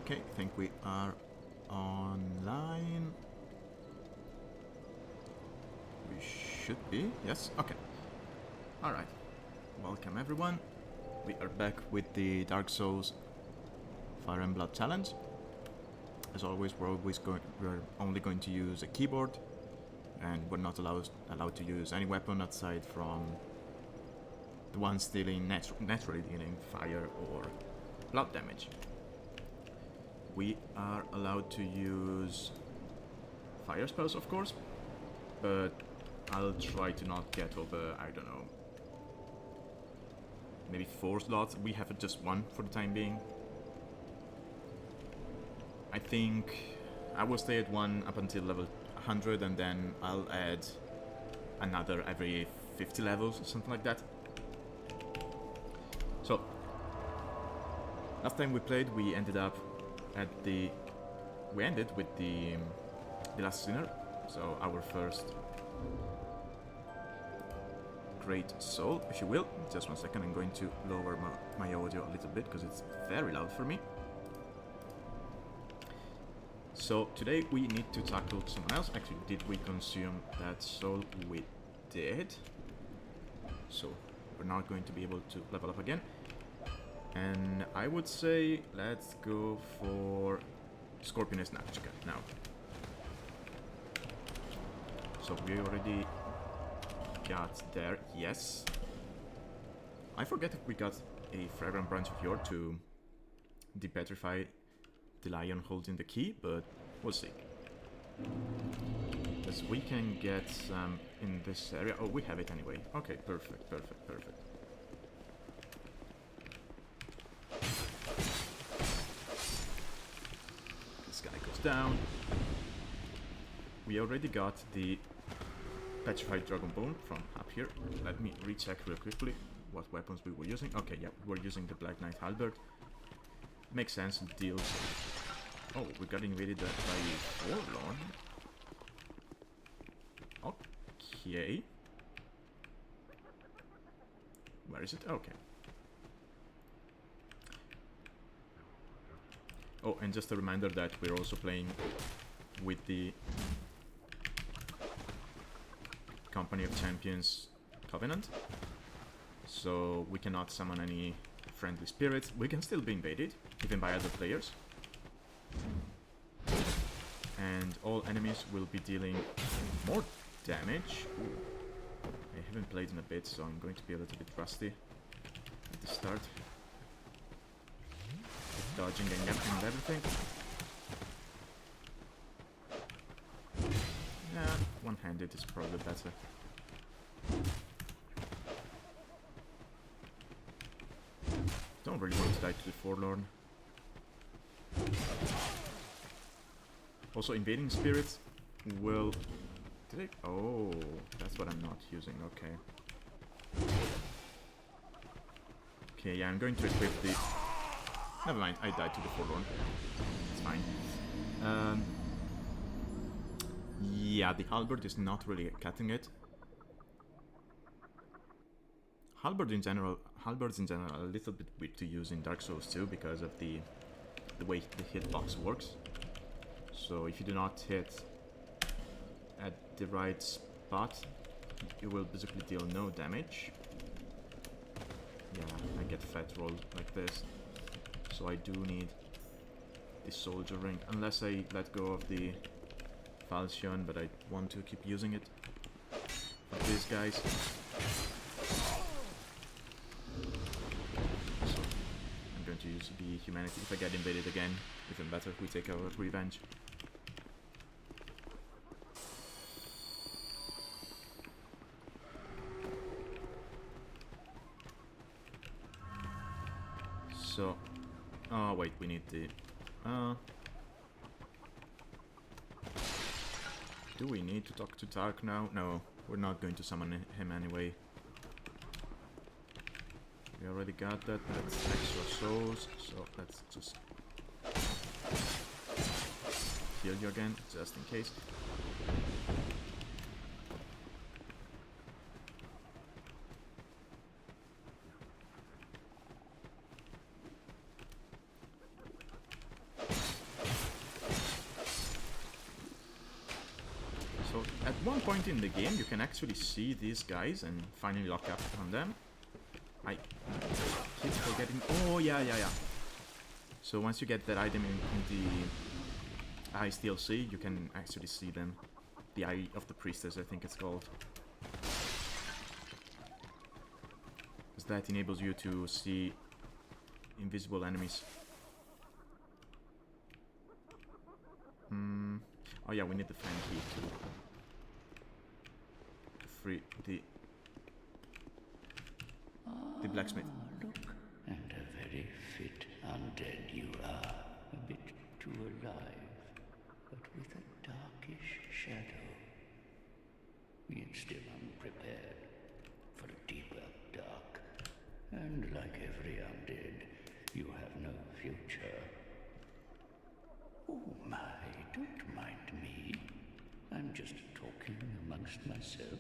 Okay, I think we are online. We should be, yes, okay. Alright, welcome everyone. We are back with the Dark Souls Fire and Blood challenge. As always, we're only going to use a keyboard, and we're not allowed to use any weapon aside from the ones naturally dealing fire or blood damage. We are allowed to use fire spells, of course, but I'll try to not get over, I don't know, maybe 4 slots. We have just 1 for the time being. I think I will stay at 1 up until level 100, and then I'll add another every 50 levels or something like that. So, last time we played, we ended with the last sinner, so our first great soul, if you will. Just 1 second, I'm going to lower my audio a little bit because it's very loud for me. So today we need to tackle someone else. Actually, did we consume that soul? We did. So we're not going to be able to level up again. And I would say let's go for Scorpioness Nachika now. So we already got there, yes. I forget if we got a Fragrant Branch of Yore to depetrify the lion holding the key, but we'll see. Because we can get some in this area. Oh, we have it anyway. Okay, perfect, perfect, perfect. This guy goes down. We already got the Petrified Dragon Bone from up here. Let me recheck real quickly what weapons we were using. Okay, yeah, we're using the Black Knight Halberd. Makes sense, it deals... Oh, we got invaded by Forlorn. Okay. Where is it? Okay. Oh, and just a reminder that we're also playing with the Company of Champions Covenant. So we cannot summon any friendly spirits. We can still be invaded, even by other players. And all enemies will be dealing more damage. Ooh. I haven't played in a bit, so I'm going to be a little bit rusty at the start. With dodging and everything. Yeah, one-handed is probably better. Don't really want to die to the Forlorn. Also, invading spirits will... Did I... Oh, that's what I'm not using, okay. Okay, yeah, I'm going to equip the... Never mind, I died to the Forlorn. It's fine. Yeah, the Halberd is not really cutting it. Halberds in general are a little bit weak to use in Dark Souls 2 because of the way the hitbox works. So if you do not hit at the right spot, you will basically deal no damage. Yeah, I get fat rolled like this. So I do need the Soldier Ring, unless I let go of the Falchion, but I want to keep using it for these guys. So I'm going to use the Humanity. If I get invaded again, even better, we take our revenge. So, oh wait, we need the, do we need to talk to Tark now? No, we're not going to summon him anyway. We already got that, that's extra souls, so let's just heal you again, just in case. one point in the game you can actually see these guys and finally lock up on them. I keep forgetting. Oh, yeah. So once you get that item in the Eyes DLC, you can actually see them. The Eye of the Priestess, I think it's called. Because that enables you to see invisible enemies. Oh yeah, we need the fan key to free the blacksmith. Look, and a very fit undead you are. A bit too alive, but with a darkish shadow. Yet still unprepared for a deeper dark. And like every undead, you have no future. Oh my, don't mind me. I'm just talking amongst myself.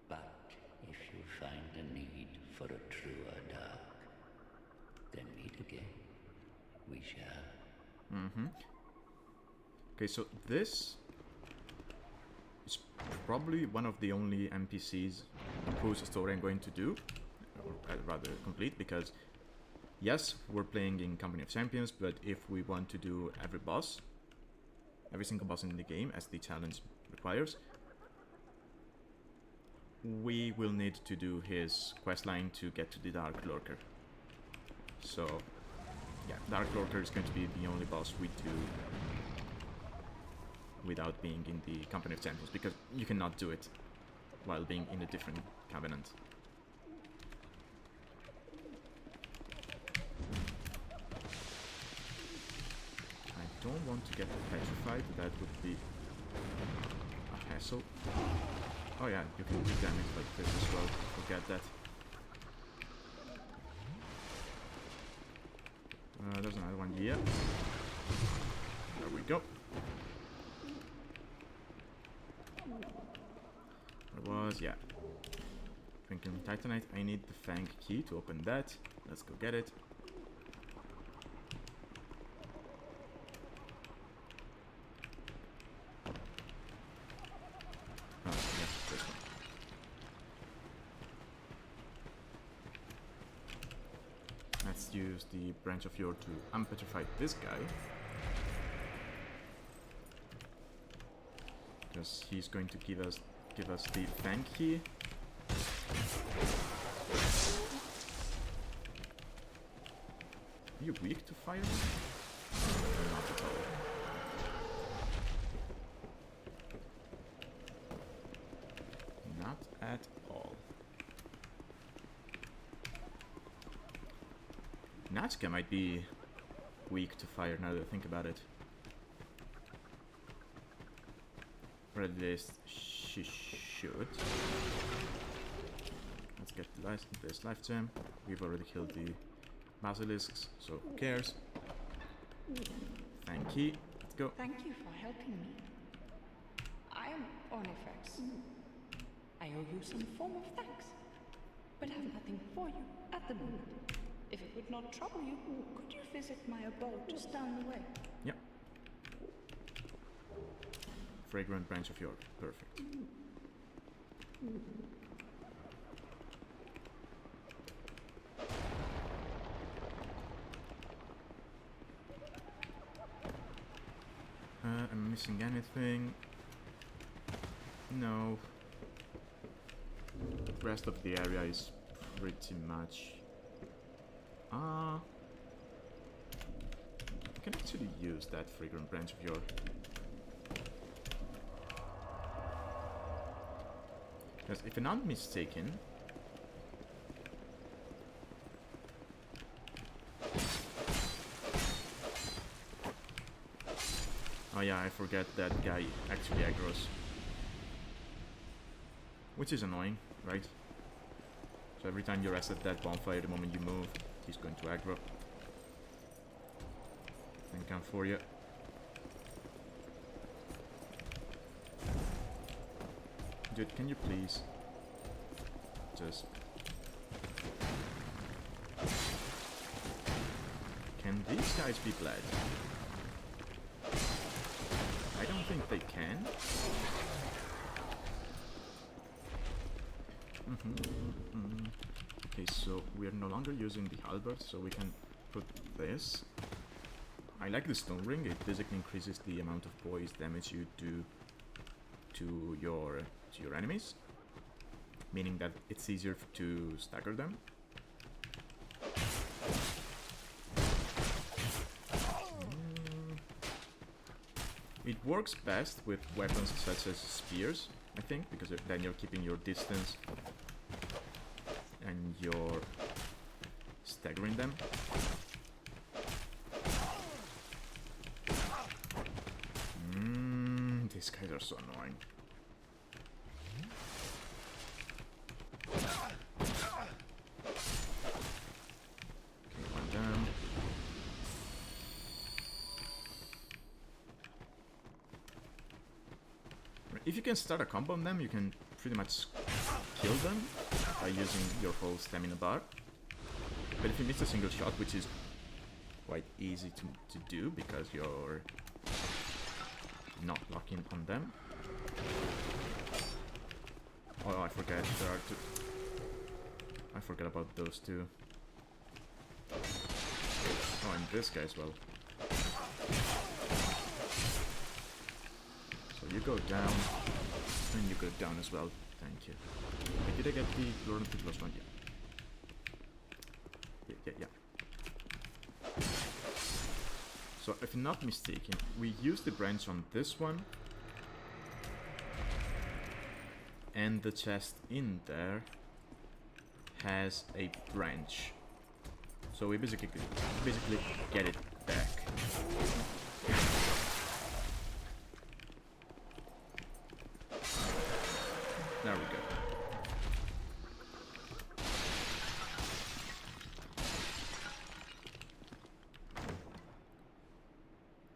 But if you find a need for a truer dark, then meet again. We shall. Okay, so this is probably one of the only NPCs whose story I'm going to do, or rather complete, because yes, we're playing in Company of Champions, but if we want to do every single boss in the game, as the challenge requires, we will need to do his questline to get to the Darklurker. So, yeah, Darklurker is going to be the only boss we do without being in the Company of Champions, because you cannot do it while being in a different covenant. I don't want to get petrified, that would be a hassle. Oh yeah, you can do damage like this as well, forget that. There's another one here. There we go. There was, yeah. Twinkling Titanite. I need the Fang key to open that. Let's go get it. Oh, yeah, this one. Let's use the branch of yore to unpetrify this guy. Because he's going to give us the Fang key. Are you weak to fire? Not at all. Not at all. Natsuka might be weak to fire now that I think about it. Or at least she should. Let's get this life gem. We've already killed the basilisks, so who cares? Thank you. Let's go. Thank you for helping me. I am Onifex. I owe you some form of thanks, but have nothing for you at the moment. If it would not trouble you, could you visit my abode just down the way? Yep. Fragrant branch of yore. Perfect. I'm missing anything? No. The rest of the area is pretty much... I can actually use that fragrant branch of yore. Because if I'm not mistaken... Oh yeah, I forget that guy actually aggroes. Which is annoying, right? So every time you rest at that bonfire, the moment you move, he's going to aggro. And come for you. Dude, can you please just... Can these guys be bled? don't think they can. Okay, so we are no longer using the halberd, so we can put this. I like the stone ring. It basically increases the amount of poise damage you do to your enemies, meaning that it's easier to stagger them. It works best with weapons such as spears, I think, because then you're keeping your distance and you're staggering them. These guys are so annoying. Okay, one down. If you can start a combo on them, you can pretty much kill them by using your whole stamina bar. But if you miss a single shot, which is quite easy to do because you're not locking on them. Oh, I forgot there are two. I forgot about those two. Oh, and this guy as well. So you go down, and you go down as well. Thank you. Wait, did I get the Lord of the plus one? Yeah. So if I'm not mistaken, we use the branch on this one, and the chest in there has a branch. So we basically get it back. There we go.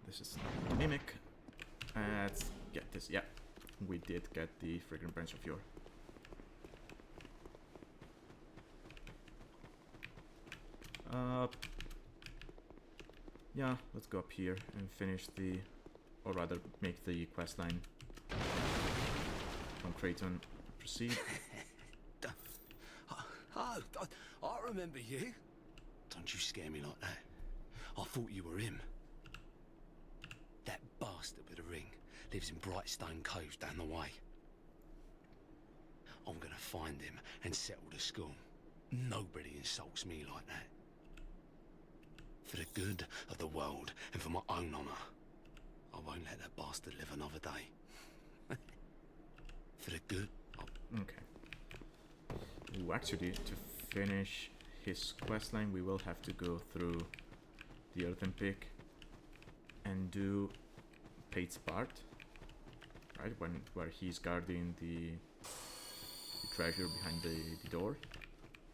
This is the mimic. Let's get this. Yeah, we did get the fragrant branch of yore. Yeah, let's go up here and finish the, or rather make the quest line from Kraton proceed. I remember you. Don't you scare me like that. I thought you were him. That bastard with the ring lives in Brightstone Cove down the way. I'm gonna find him and settle the score. Nobody insults me like that. For the good of the world and for my own honour, I won't let that bastard live another day. For the good. Okay. Ooh, actually, to finish his questline, we will have to go through the Earthen Pick and do Pate's part, right? Where he's guarding the treasure behind the door,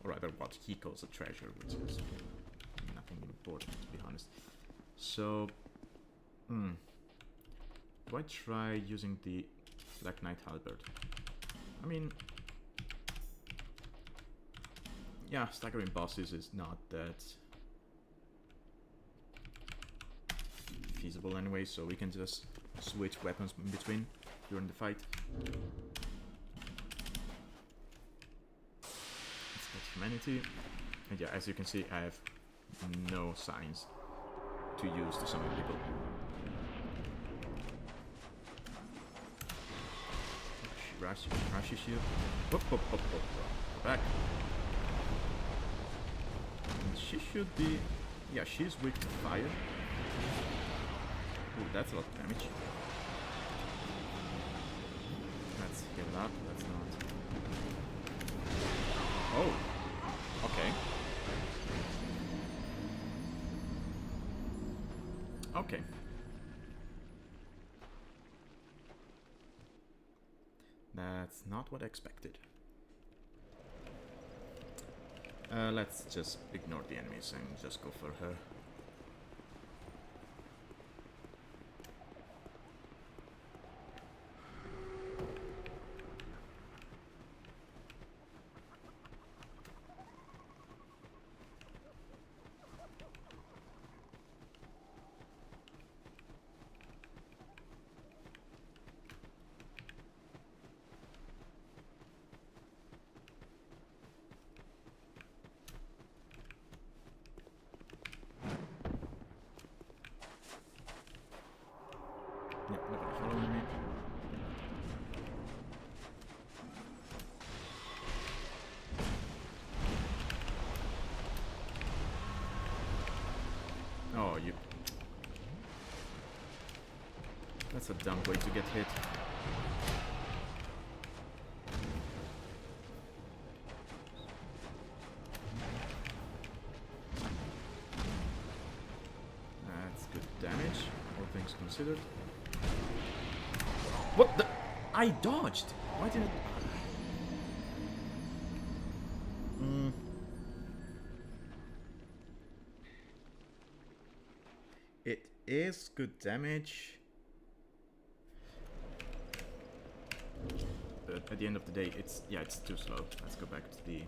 or rather, what he calls a treasure, which is nothing important, to be honest. So, do I try using the Black Knight Halberd? I mean, yeah, staggering bosses is not that feasible anyway, so we can just switch weapons in between during the fight. Let's get humanity. And yeah, as you can see, I have no signs to use to summon people. She rushes you. Whoop, whoop, whoop, whoop. Go back. And she should be... yeah, she's weak to fire. Ooh, that's a lot of damage. Let's heal up, let's not... oh! Okay. Okay. That's not what I expected. Let's just ignore the enemies and just go for her. That's a dumb way to get hit. That's good damage, all things considered. What the? I dodged! Why didn't... It is good damage. But at the end of the day, it's too slow. Let's go back to the...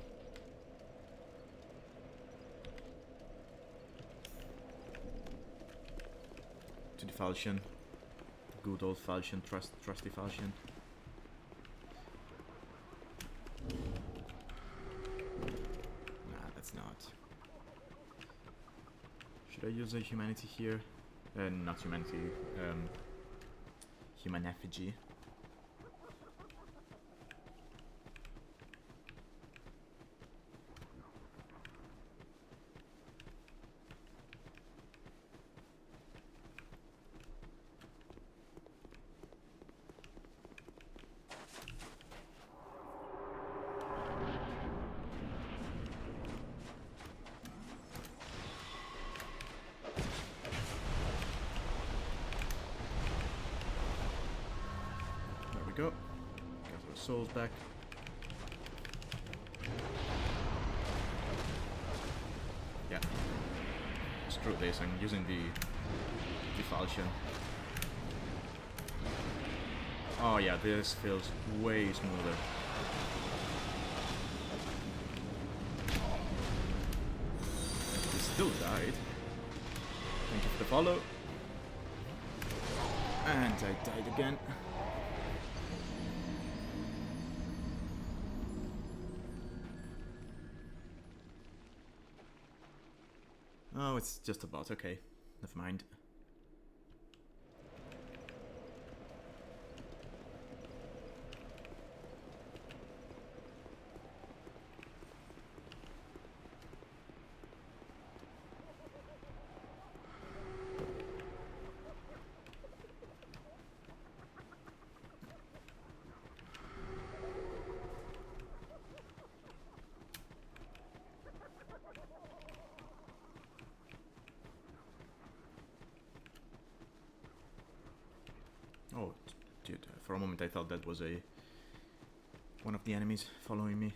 Falchion. Good old Falchion, trusty Falchion. Nah, that's not. Should I use a humanity here? Not humanity, human effigy. Go. Got our souls back. Yeah. Screw this, I'm using the Falchion. Oh yeah, this feels way smoother. He still died. Thank you for the follow. And I died again. Oh, it's just a bot, okay. Never mind. Oh, dude, for a moment I thought that was one of the enemies following me.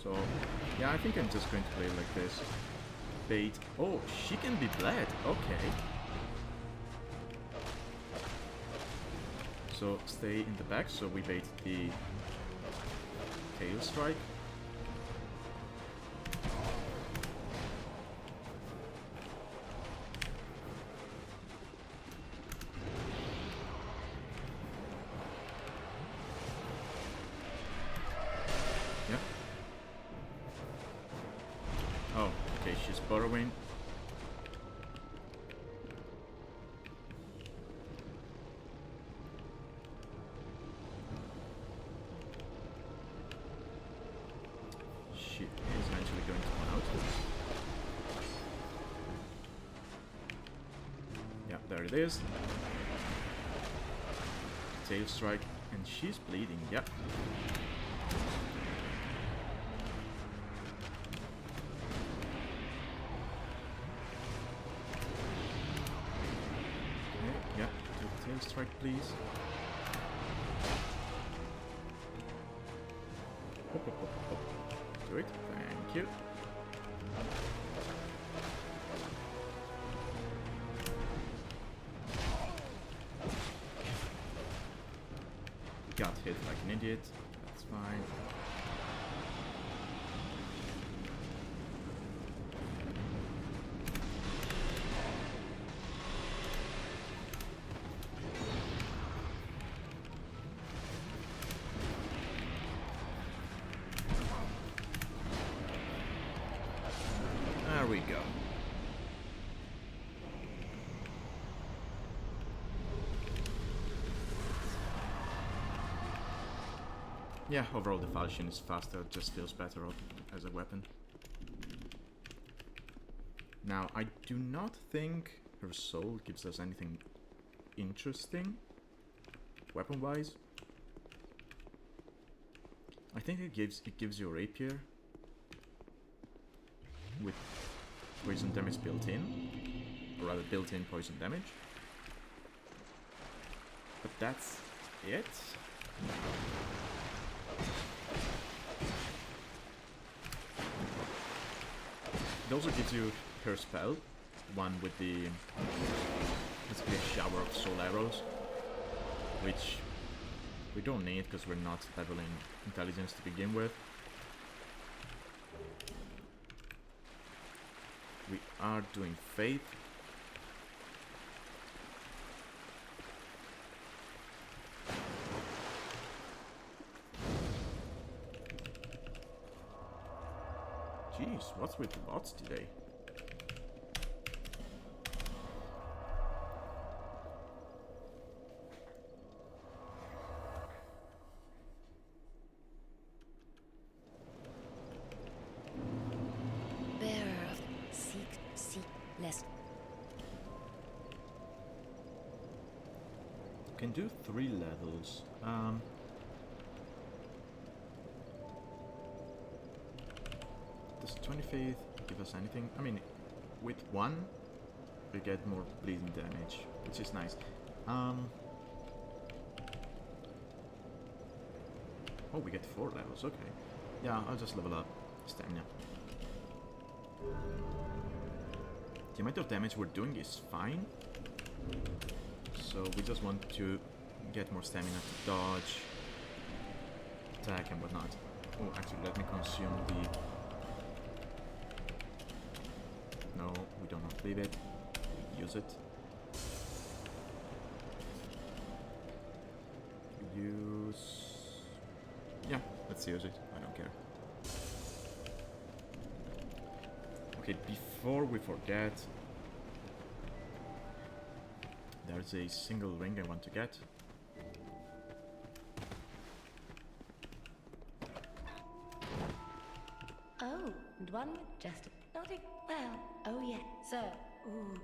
So, yeah, I think I'm just going to play like this. Bait. Oh, she can be bled. Okay. So, stay in the back, so we bait the tail strike. Oh, okay, she's burrowing. She is eventually going to come out. Yeah, there it is. Tail strike, and she's bleeding, yep. Strike, please. Hop, hop, hop, hop. Do it. Thank you. Got hit like an idiot. That's fine. we go. Yeah, overall the Falchion is faster, just feels better as a weapon. Now, I do not think her soul gives us anything interesting, weapon-wise. I think it gives you a rapier with poison damage built in, or rather built-in poison damage. But that's it. It also gives you her spell, one with the basically a shower of soul arrows, which we don't need because we're not leveling intelligence to begin with. We are doing faith. Jeez, what's with the bots today? Bearer of seek less. Can do 3 levels. Does 20 faith give us anything? I mean, with 1 we get more bleeding damage, which is nice. Oh, we get 4 levels, okay. Yeah, I'll just level up stamina. The amount of damage we're doing is fine. So we just want to get more stamina to dodge, attack and whatnot. Oh, actually, let me consume the... No, we do not leave it. We use it. We use... Yeah, let's use it. I don't care. Okay, before we forget, there's a single ring I want to get. Oh, and one with just nothing. Well, oh yeah, sir. Ooh.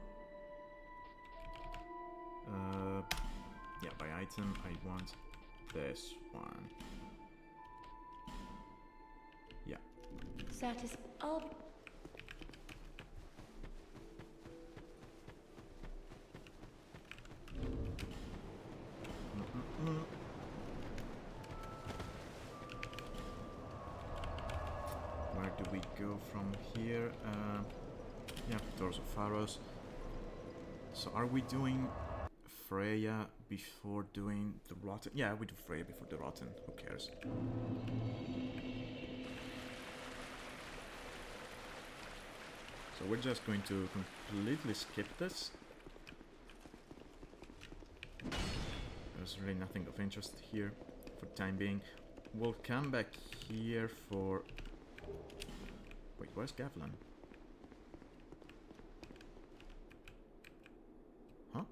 Yeah, by item I want this one. Yeah. Oh. Where do we go from here? Yeah, Doors of Pharaohs. So are we doing Freya before doing the Rotten? Yeah, we do Freya before the Rotten. Who cares? So we're just going to completely skip this. There's really nothing of interest here for the time being. We'll come back here for... Wait, where's Gavlan? Huh?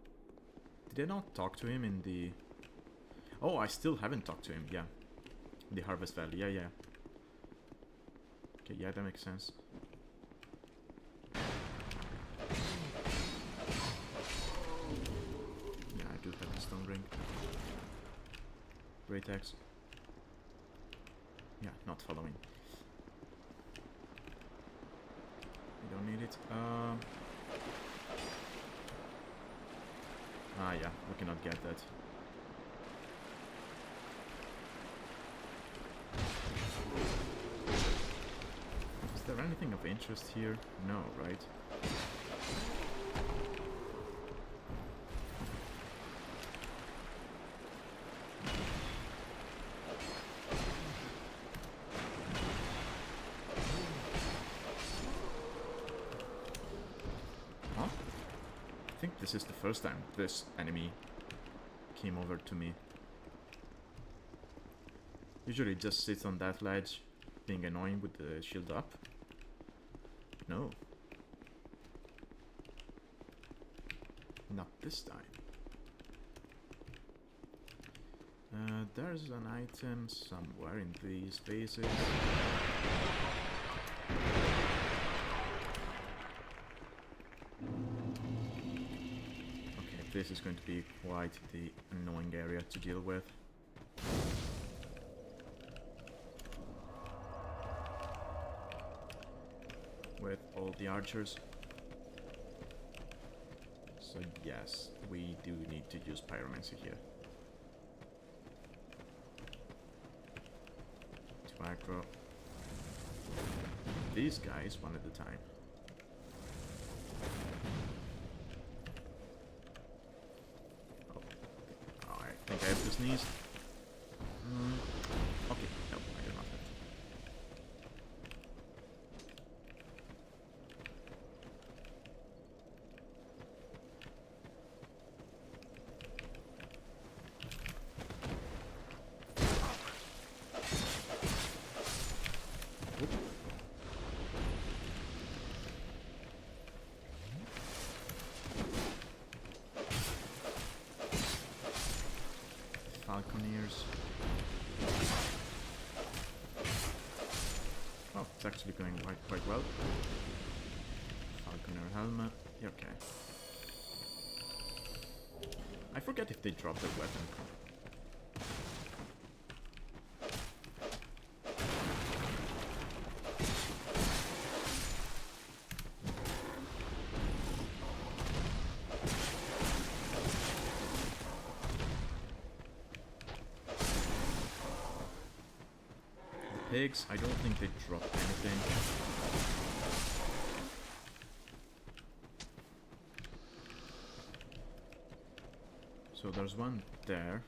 Did I not talk to him in the... Oh, I still haven't talked to him, yeah. The Harvest Valley, yeah. Okay, yeah, that makes sense. Yeah, I do have the Stone Ring. Great Axe. Yeah, not following. We don't need it. Ah, yeah, we cannot get that. Is there anything of interest here? No, right? I think this is the first time this enemy came over to me. Usually it just sits on that ledge, being annoying with the shield up. No, this time? There's an item somewhere in these vases. Okay, this is going to be quite the annoying area to deal with. With all the archers. So yes, we do need to use pyromancy here. To aggro these guys one at a time. Oh, I think I have to sneeze. Okay, no, I do not have to. Falconeers. Oh, it's actually going quite well. Falconer helmet. Yeah, okay. I forget if they drop their weapon. Pigs, I don't think they drop anything. So there's one there,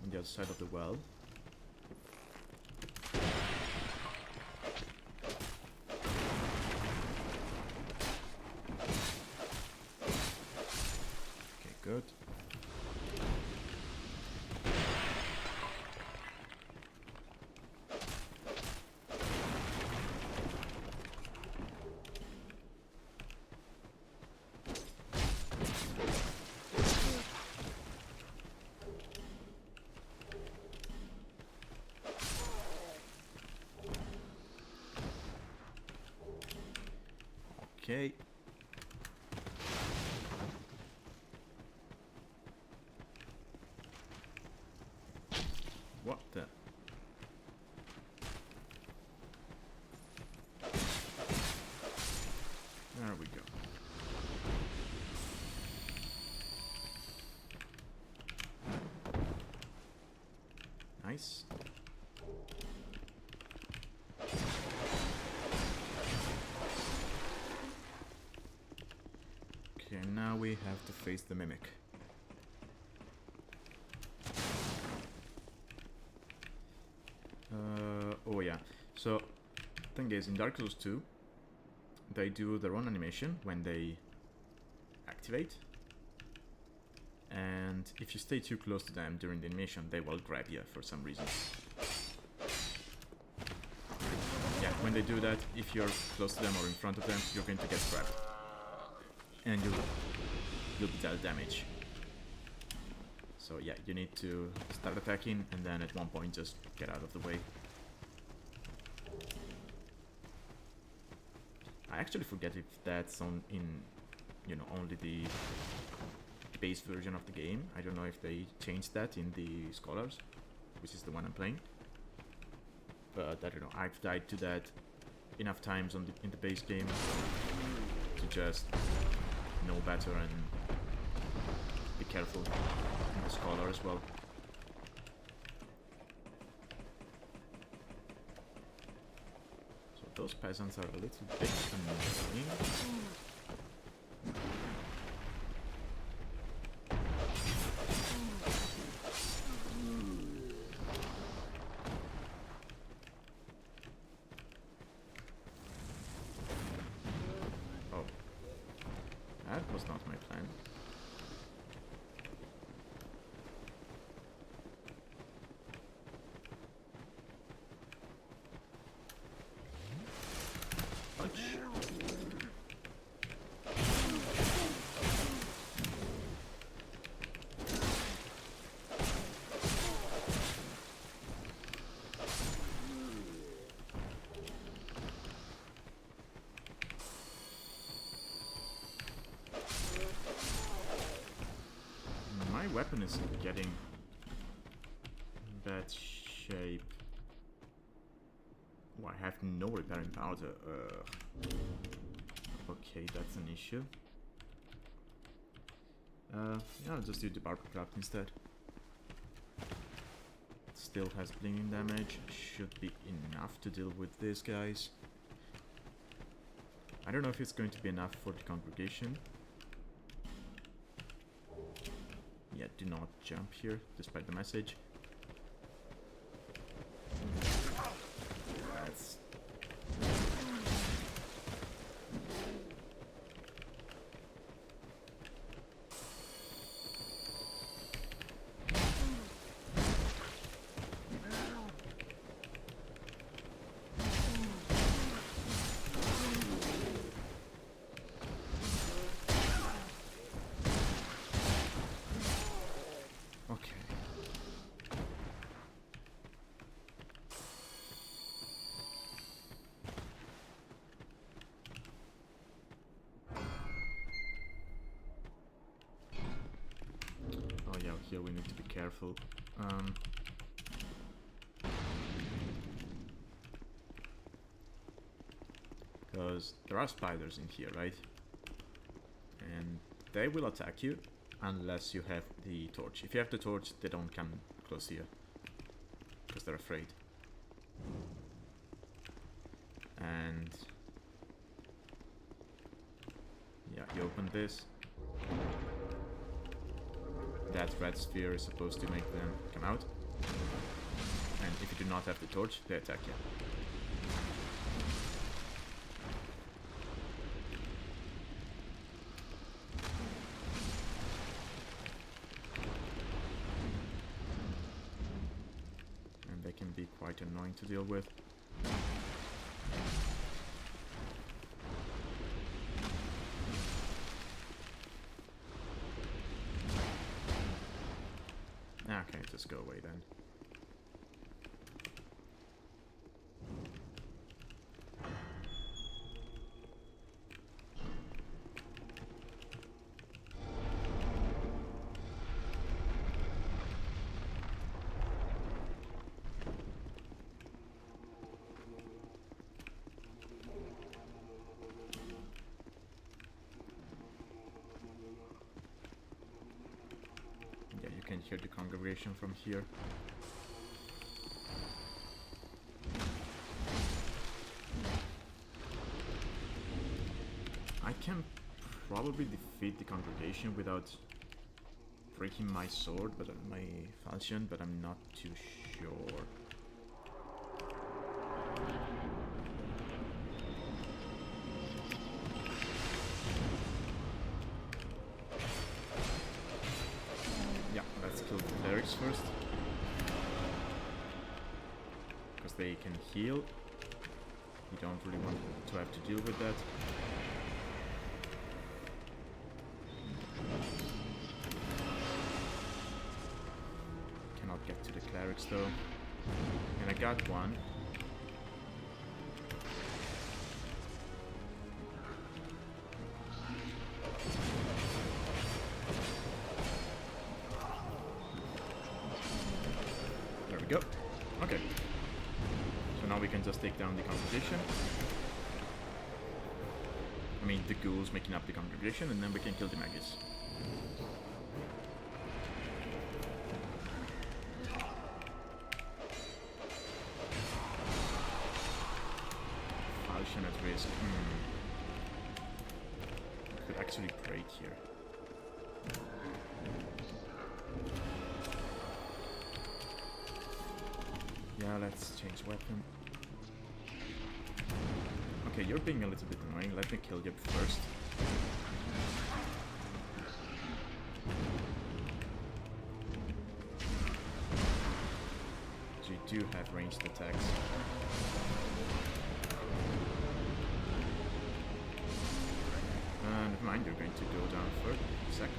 on the other side of the well. Okay, good. Okay. What the? There we go. Nice. Okay, now we have to face the mimic. Oh yeah. So, thing is, in Dark Souls 2, they do their own animation when they activate. And if you stay too close to them during the animation, they will grab you for some reason. Yeah, when they do that, if you're close to them or in front of them, you're going to get grabbed. And you'll be dealt damage. So yeah, you need to start attacking and then at one point just get out of the way. I actually forget if that's in only the base version of the game. I don't know if they changed that in the Scholars, which is the one I'm playing. But I don't know, I've died to that enough times in the base game to just know better and be careful in the Scholar as well. So those peasants are a little bit annoying. Oh, that was not my plan. weapon is getting in bad shape. Oh, I have no repairing powder. Okay, that's an issue. Yeah, I'll just do the barber craft instead. Still has blinging damage. Should be enough to deal with these guys. I don't know if it's going to be enough for the congregation. Yeah, do not jump here, despite the message. That's... here we need to be careful. Because there are spiders in here, right? And they will attack you unless you have the torch. If you have the torch, they don't come close to you because they're afraid. And yeah, you open this. That red sphere is supposed to make them come out. And if you do not have the torch, they attack you. And they can be quite annoying to deal with. Okay, just go away then. Can hear the congregation from here. I can probably defeat the congregation without breaking my sword, but my falchion, but I'm not too sure. First, because they can heal. You don't really want to have to deal with that. Cannot get to the clerics though. And I got one. Go. Okay. So now we can just take down the congregation. I mean, the ghouls making up the congregation, and then we can kill the magus. Falchion at risk. Could actually break here. Yeah, let's change weapon. Okay, you're being a little bit annoying. Let me kill you first. So you do have ranged attacks. Never mind, you're going to go down for second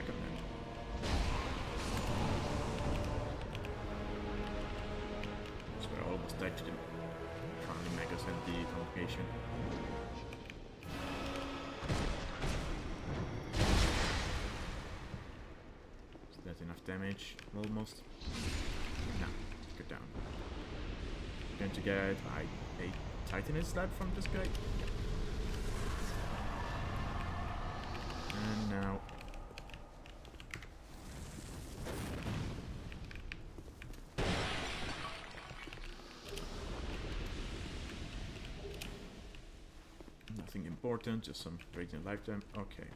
then. Almost died to the magus and the congregation. Is that enough enough damage, almost. No, go down. Going to get a Titanite slab from this guy. And now... nothing important, just some radiant lifetime. Okay.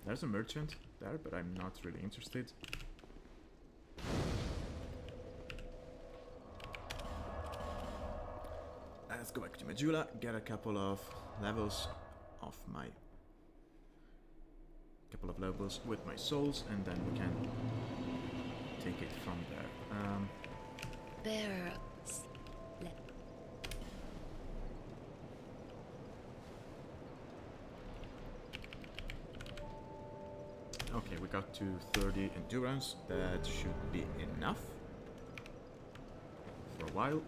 There's a merchant there, but I'm not really interested. Let's go back to Majula, get a couple of levels of my... with my souls, and then we can take it from there. There. Okay, we got to 30 endurance. That should be enough for a while.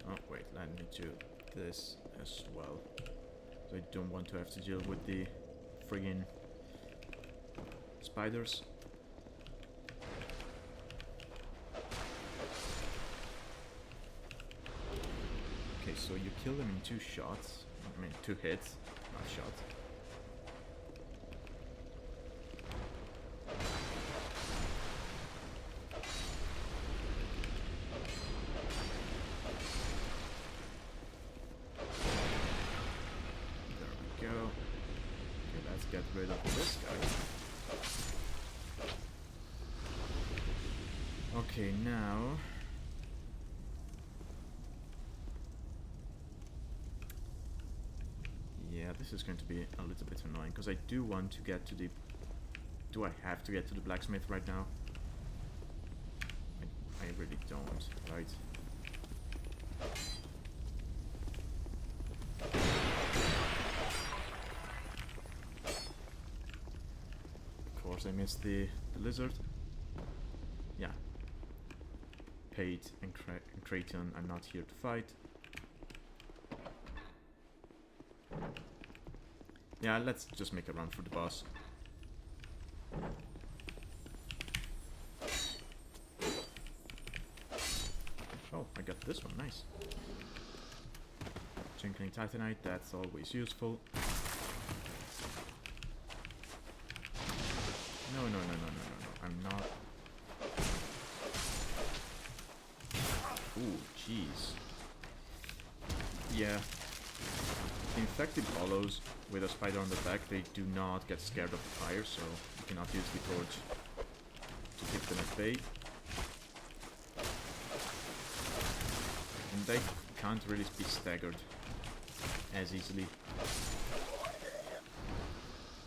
Oh wait, let me do this as well. So I don't want to have to deal with the friggin' spiders. Okay, so you kill them in 2 shots. I mean, 2 hits, not shots. There we go. Okay, let's get rid of this guy. Okay, now... yeah, this is going to be a little bit annoying, because I do want to get to the... do I have to get to the blacksmith right now? I really don't, right? Of course I missed the lizard. Yeah. Pate and Kraton, I'm not here to fight. Yeah, let's just make a run for the boss. Oh, I got this one, nice. Twinkling Titanite, that's always useful. No, I'm not. Ooh, jeez. Yeah. Infected hollows with a spider on the back, they do not get scared of fire, so you cannot use the torch to keep them at bay. And they can't really be staggered as easily.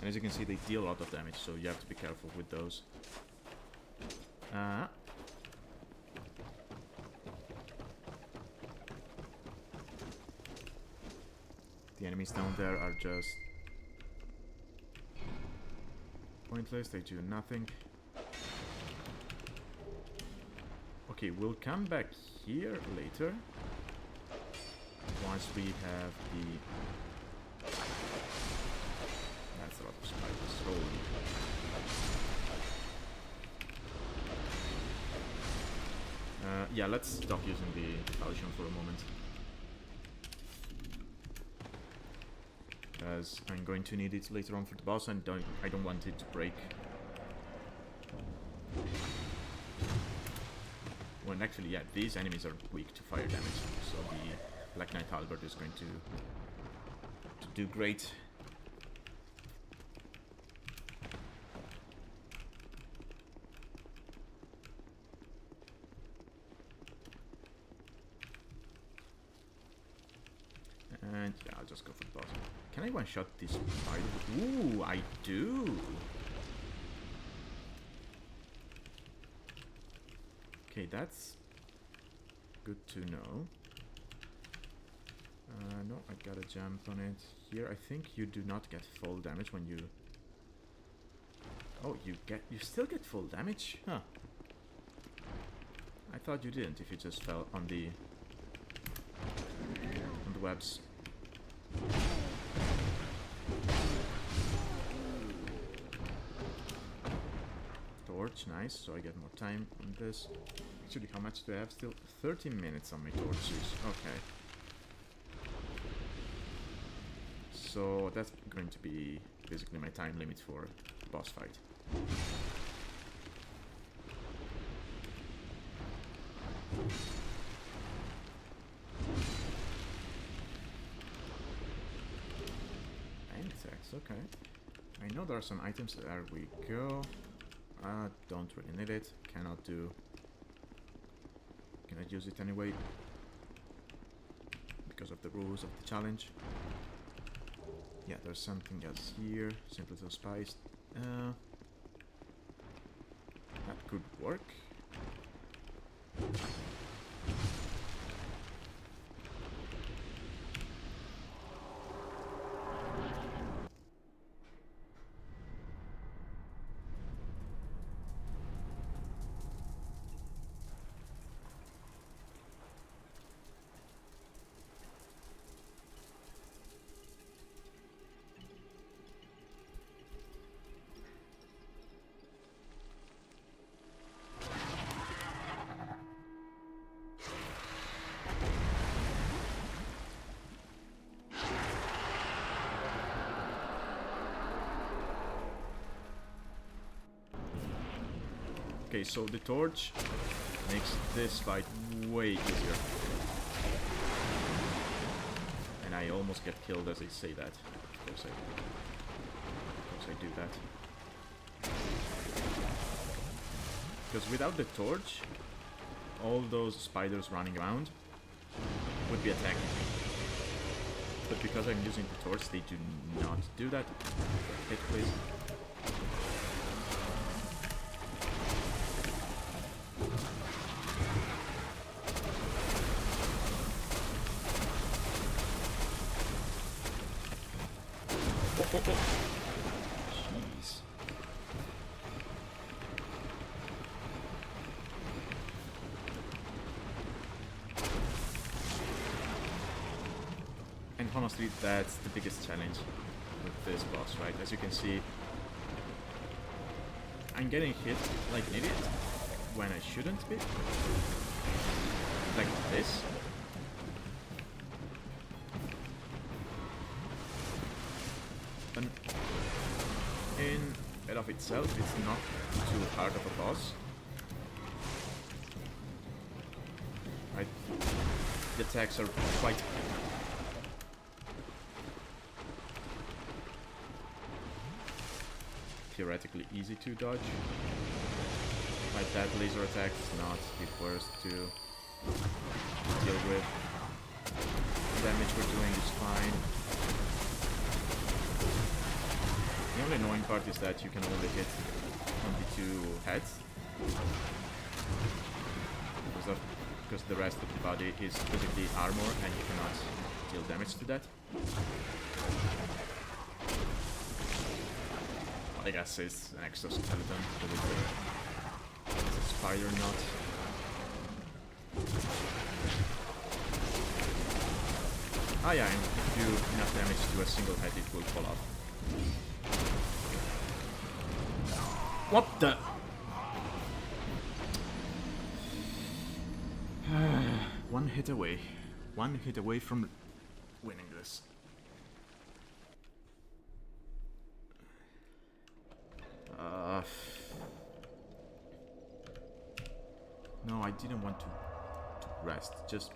And as you can see, they deal a lot of damage, so you have to be careful with those. The enemies down there are just pointless, they do nothing. Okay, we'll come back here later once we have the... that's a lot of spiders rolling. Yeah, let's stop using the Falchion for a moment. As I'm going to need it later on for the boss, and I don't want it to break. When actually, yeah, these enemies are weak to fire damage, so the Black Knight Halberd is going to do great. And yeah, I'll just go for the boss. Can I one-shot this spider? Ooh, I do! Okay, that's good to know. No, I gotta jump on it. Here, I think you do not get full damage when you... Oh, you still get full damage? Huh. I thought you didn't if you just fell on the webs. Torch, nice, so I get more time on this. Actually, how much do I have still? 30 minutes on my torches. Okay. So that's going to be basically my time limit for boss fight. Insects, okay. I know there are some items. There we go. Don't really need it. Cannot use it anyway because of the rules of the challenge. Yeah, there's something else here. Simply so spiced. That could work. Okay, so the torch makes this fight way easier. And I almost get killed as I say that. Of course I do that. Because without the torch, all those spiders running around would be attacking me. But because I'm using the torch, they do not do that. Hit, please. Jeez. And honestly, that's the biggest challenge with this boss, right? As you can see, I'm getting hit like an idiot when I shouldn't be. Like this. In and of itself, it's not too hard of a boss. Right? The attacks are quite theoretically easy to dodge. Like that laser attack is not the worst to deal with. The damage we're doing is fine. The only annoying part is that you can only hit on the two heads. Because the rest of the body is basically armor and you cannot deal damage to that. I guess it's an exoskeleton, but it's a spider knot. Ah yeah, and if you do enough damage to a single head, it will fall off. What the? One hit away. One hit away from winning this. No, I didn't want to rest. Just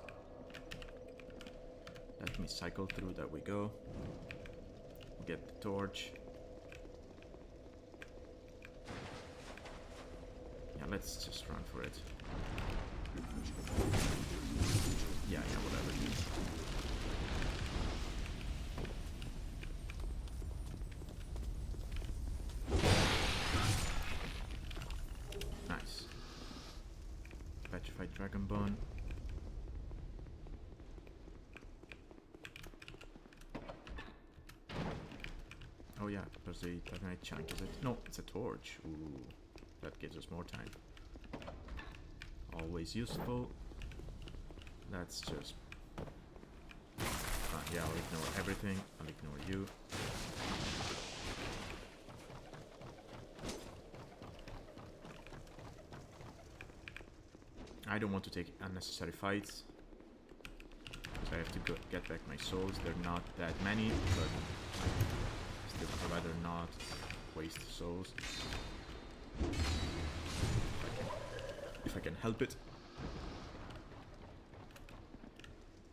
let me cycle through. There we go. Get the torch. Yeah, let's just run for it. Yeah, whatever. Nice. Petrified Dragon Bone. Where's the Dragonite chunk? Is it? No, it's a torch. Ooh, that gives us more time. Always useful. Let's just... yeah, I'll ignore everything. I'll ignore you. I don't want to take unnecessary fights, because I have to get back my souls. They're not that many, but I still would rather not waste souls. If I can help it.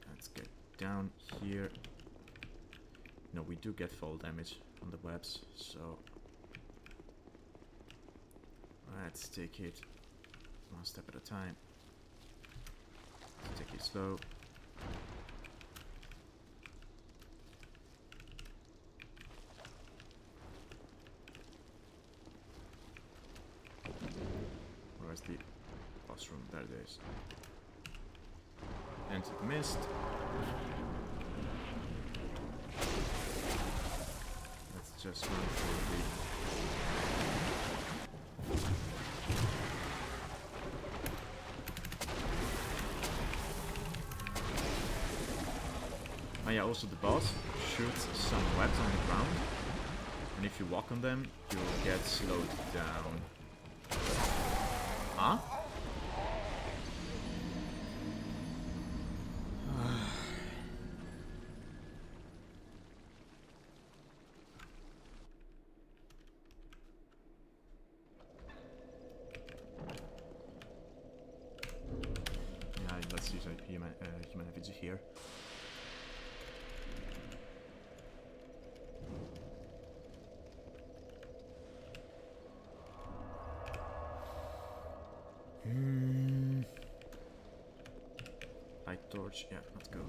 Let's get down here. No, we do get fall damage on the webs, so let's take it one step at a time. Take it slow. Where's the boss room? There it is. Enter the mist. Let's just run through the... Oh yeah, also the boss shoots some webs on the ground, and if you walk on them, you'll get slowed down. Huh? Yeah, let's use a human effigy here. Light torch, yeah, let's go.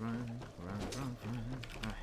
Run. Ah.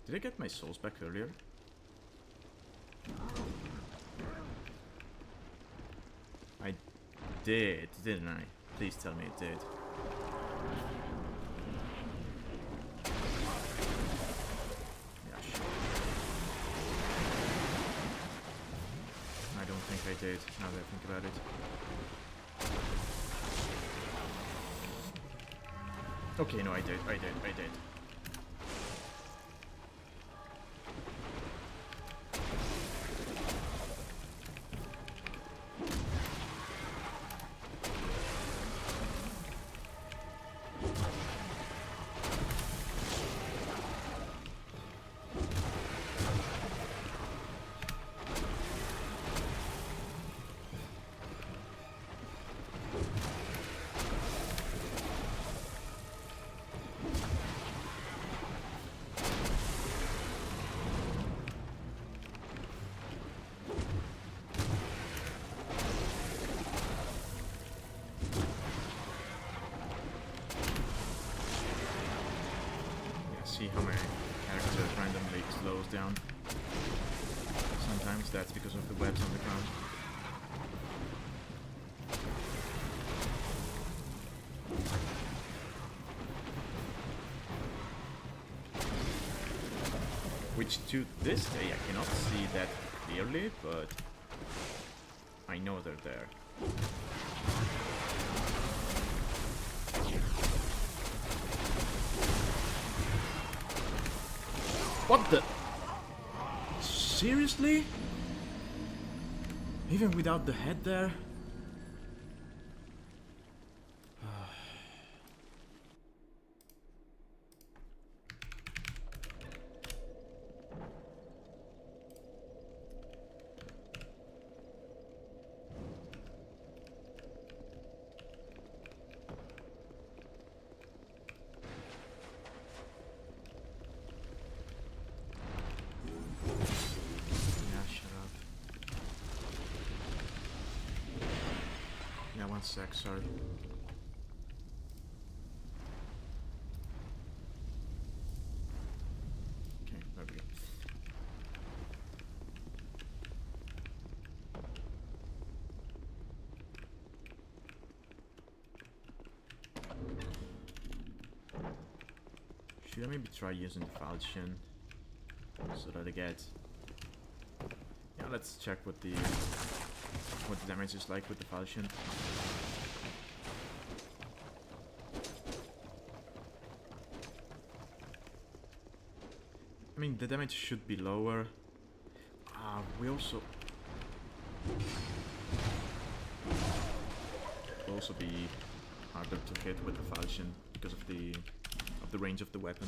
Did I get my souls back earlier? I did, didn't I? Please tell me it did. Yeah, sure. I don't think I did, now that I think about it. Okay, no, I did. See how my character randomly slows down. Sometimes that's because of the webs on the ground. to this day, I cannot see that clearly, but I know they're there. What the? Seriously? Even without the head there? Sec, sorry. Okay, there we go. Should I maybe try using the Falchion so that I get... Yeah, let's check what the damage is like with the Falchion. I mean, the damage should be lower. We also will also be harder to hit with the Falchion because of the range of the weapon.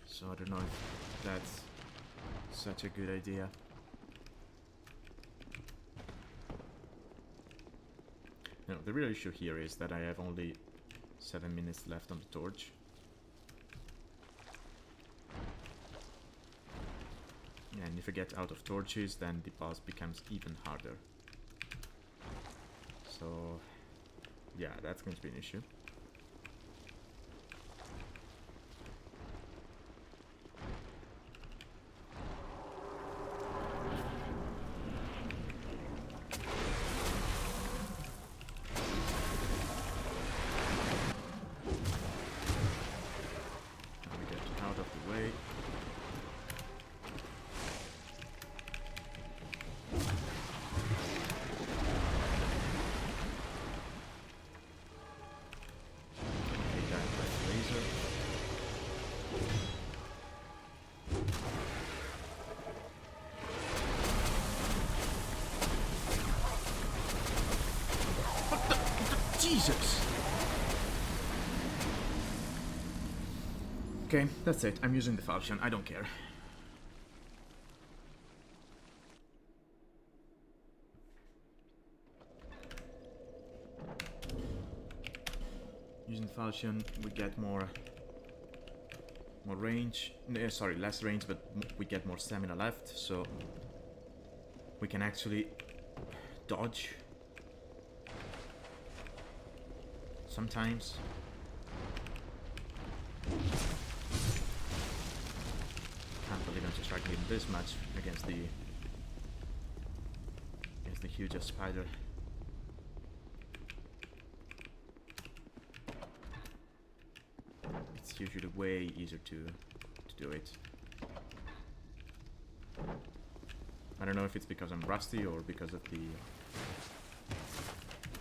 So I don't know if that's such a good idea. No, the real issue here is that I have only 7 minutes left on the torch. And if I get out of torches, then the boss becomes even harder. So, yeah, that's going to be an issue. Now we get out of the way. Jesus! Okay, that's it. I'm using the Falchion. I don't care. Using the Falchion, we get more range. Sorry, less range, but we get more stamina left, so we can actually dodge. Sometimes. Can't believe I'm just striking this much against the hugest spider. It's usually way easier to do it. I don't know if it's because I'm rusty or because of the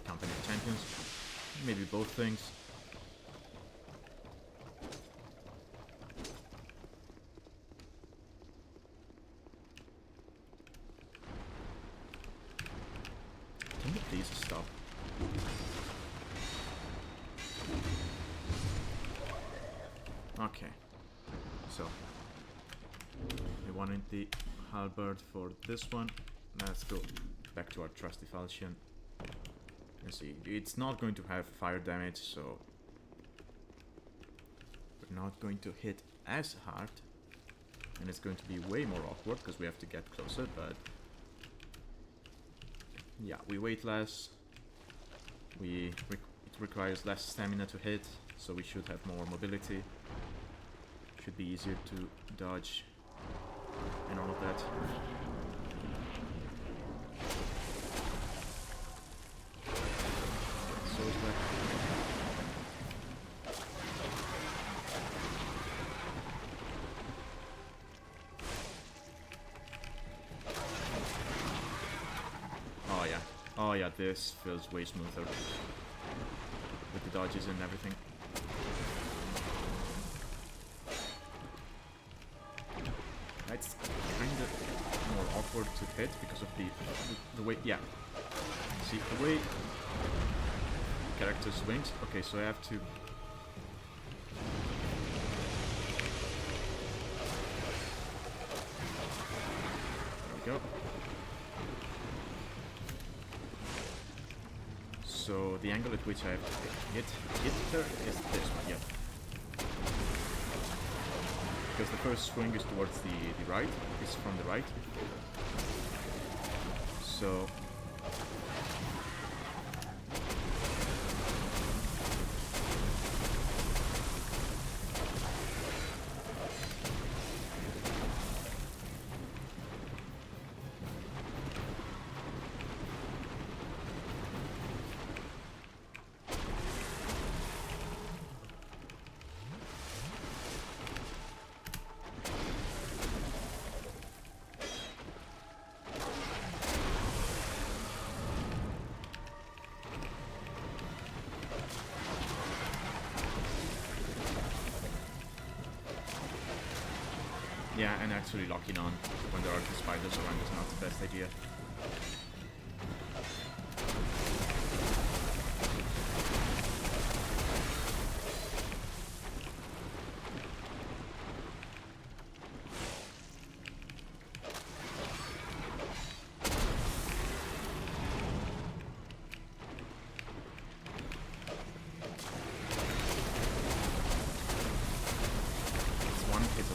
Company of Champions. Maybe both things. Can you please stop? Okay. So we wanted the halberd for this one. Let's go back to our trusty Falchion. Let's see, it's not going to have fire damage, so we're not going to hit as hard, and it's going to be way more awkward because we have to get closer, but yeah, we wait less, it requires less stamina to hit, so we should have more mobility, should be easier to dodge and all of that. this feels way smoother with the dodges and everything. It's kind of more awkward to hit because of the way, yeah. See, the way the character swings. Okay, so I have to... There we go. So the angle at which I have to hit her is this one, yeah. Because the first swing is towards the right, it's from the right. So... yeah, and actually locking on when there are the spiders around is not the best idea.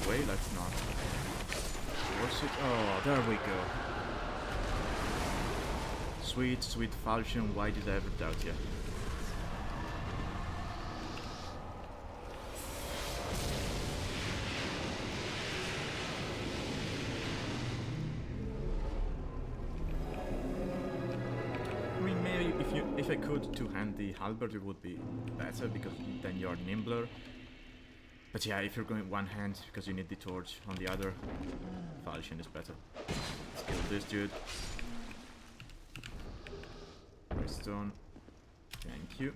Away, let's not force it. Oh, there we go. Sweet, sweet Falchion, why did I ever doubt you? I mean, maybe if I could two-hand the halberd, it would be better because then you're nimbler. But yeah, if you're going one hand because you need the torch on the other, Falchion is better. Let's kill this dude. Stone. Thank you.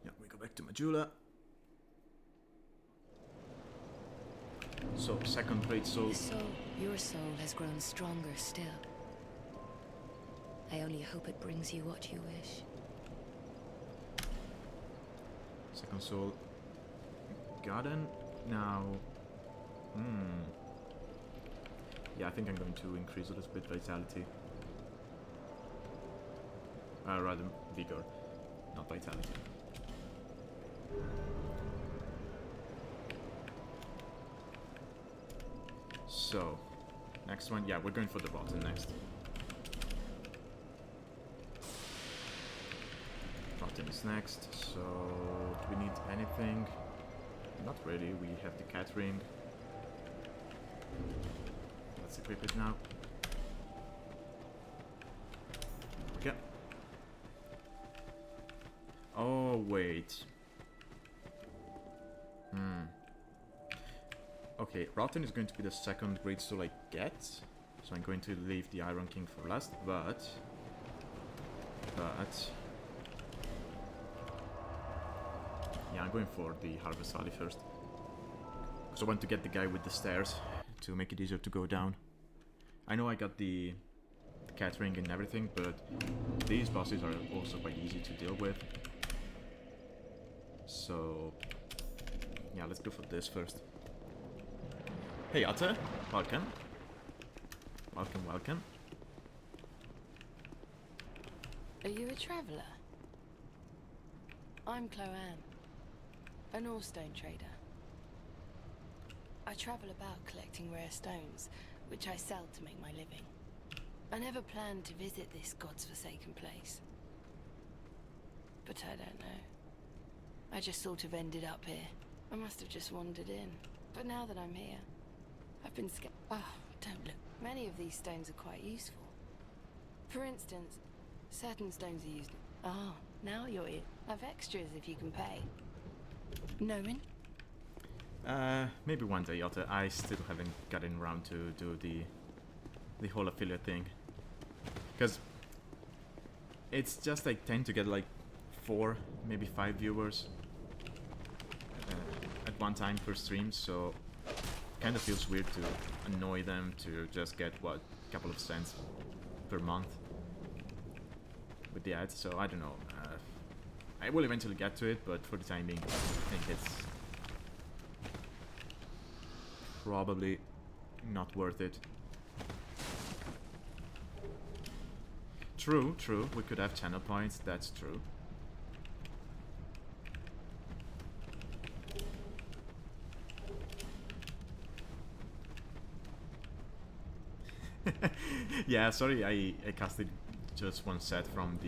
Yeah, we go back to Majula. So, second great soul. Your soul has grown stronger still. I only hope it brings you what you wish. Second soul. Garden. Now. Yeah, I think I'm going to increase a little bit vitality. Rather vigor, not vitality. So, next one, yeah, we're going for the bottom next. Bottom is next, so do we need anything? Not really, we have the cat ring. Let's equip it now. Okay. Oh, wait. Okay, Rotten is going to be the second great soul I get, so I'm going to leave the Iron King for last, but... Yeah, I'm going for the Harvest Valley first. Because I want to get the guy with the stairs to make it easier to go down. I know I got the cat ring and everything, but these bosses are also quite easy to deal with. So... yeah, let's go for this first. Hey Otter, welcome. Welcome. Are you a traveller? I'm Chloanne, an Orestone trader. I travel about collecting rare stones, which I sell to make my living. I never planned to visit this god's forsaken place. But I don't know. I just sort of ended up here. I must have just wandered in. But now that I'm here, I've been scared. Oh, don't look. Many of these stones are quite useful. For instance, certain stones are used. Oh, now you're in. I've extras if you can pay. Knowing? Maybe one day, Otter. I still haven't gotten around to do the whole affiliate thing. Because it's just I tend to get like 4, maybe 5 viewers at one time per stream, so kind of feels weird to annoy them to just get, what, a couple of cents per month with the ads, so I don't know. I will eventually get to it, but for the time being, I think it's probably not worth it. True, true, we could have channel points, that's true. Yeah, sorry, I casted just one set from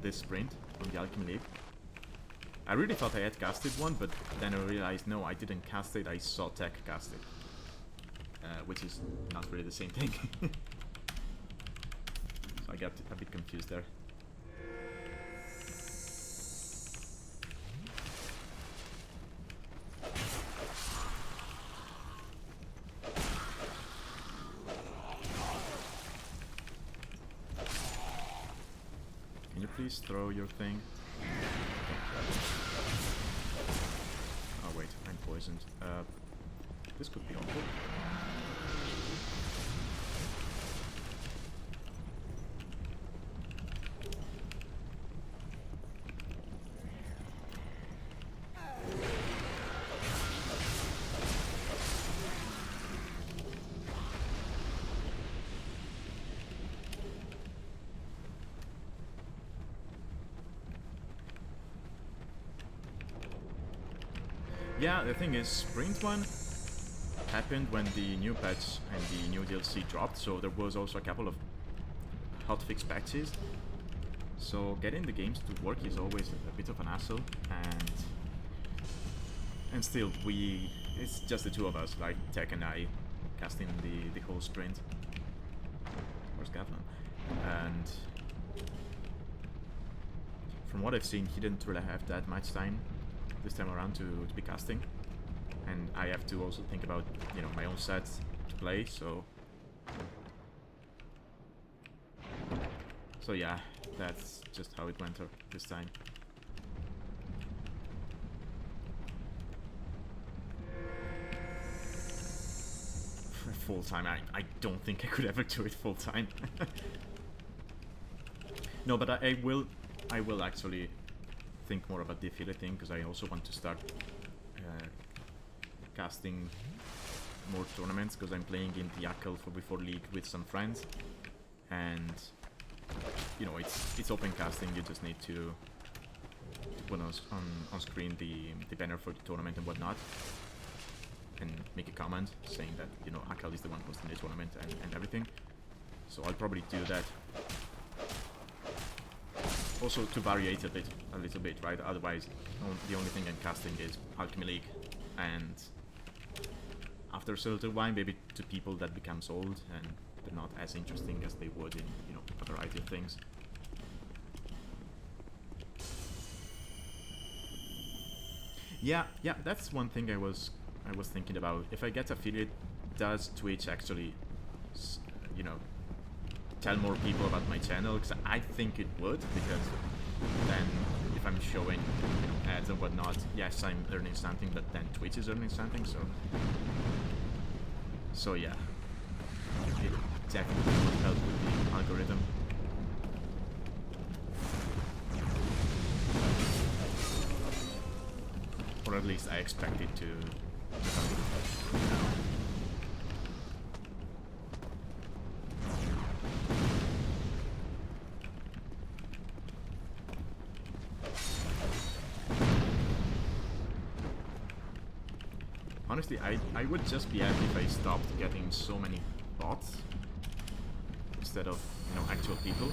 this sprint, from the Alchemy League. I really thought I had casted one, but then I realized no, I didn't cast it, I saw Tech cast it. Which is not really the same thing. So I got a bit confused there. Can you please throw your thing? Oh wait, I'm poisoned. This could be awful. Yeah, the thing is, Sprint 1 happened when the new patch and the new DLC dropped, so there was also a couple of hotfix patches. So getting the games to work is always a bit of an hassle, and still, it's just the two of us, like Tech and I, casting the whole sprint. Where's Gavlan? And from what I've seen, he didn't really have that much time this time around to be casting, and I have to also think about, you know, my own sets to play, so yeah, that's just how it went this time. Full time, I don't think I could ever do it full time. No, but I will actually think more about the affiliate thing, because I also want to start casting more tournaments, because I'm playing in the Akal 4v4 League with some friends, and you know, it's open casting. You just need to put on screen the banner for the tournament and whatnot, and make a comment saying that, you know, Akal is the one hosting the tournament and everything. So I'll probably do that. Also to variate a little bit, right? Otherwise, the only thing I'm casting is Alchemy League, and after a certain while, maybe to people that becomes old and they're not as interesting as they would in, you know, a variety of things. Yeah, that's one thing I was thinking about. If I get affiliate, does Twitch actually, you know, tell more people about my channel? Because I think it would, because then if I'm showing, you know, ads and whatnot, yes, I'm earning something, but then Twitch is earning something, so yeah, it definitely would help with the algorithm. Or at least I expect it to help. Honestly, I would just be happy if I stopped getting so many bots instead of, you know, actual people.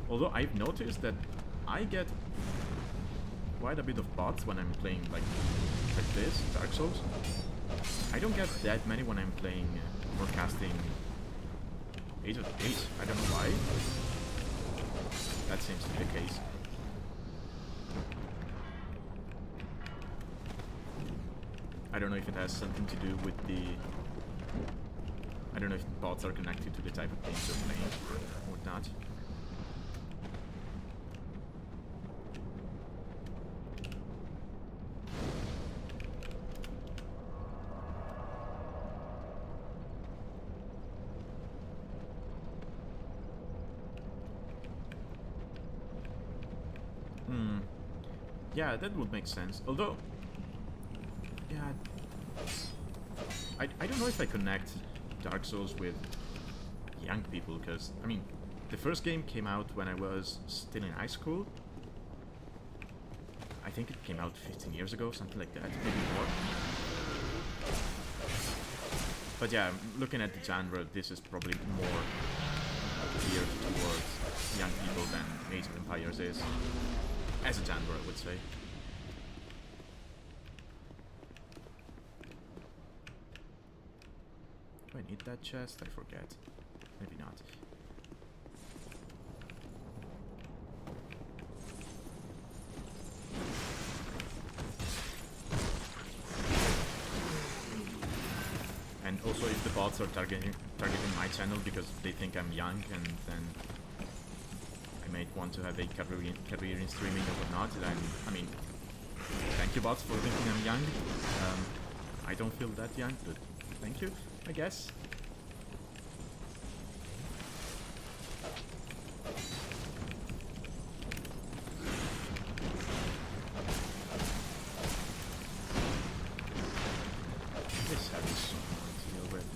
Although I've noticed that I get quite a bit of bots when I'm playing like this, Dark Souls. I don't get that many when I'm playing or casting Age of the Age. I don't know why. That seems to be the case. I don't know if it has something to do with the... I don't know if bots are connected to the type of games you're playing or not. Yeah, that would make sense. Although, yeah, I don't know if I connect Dark Souls with young people, because, I mean, the first game came out when I was still in high school. I think it came out 15 years ago, something like that, maybe more. But yeah, looking at the genre, this is probably more geared towards young people than Age of Empires is. As a genre, I would say. Do I need that chest? I forget. Maybe not. And also, if the bots are targeting my channel because they think I'm young, and then I might want to have a career in streaming or whatnot, then, I mean, thank you bots for thinking I'm young. I don't feel that young, but thank you, I guess. This heavy is so hard to deal with.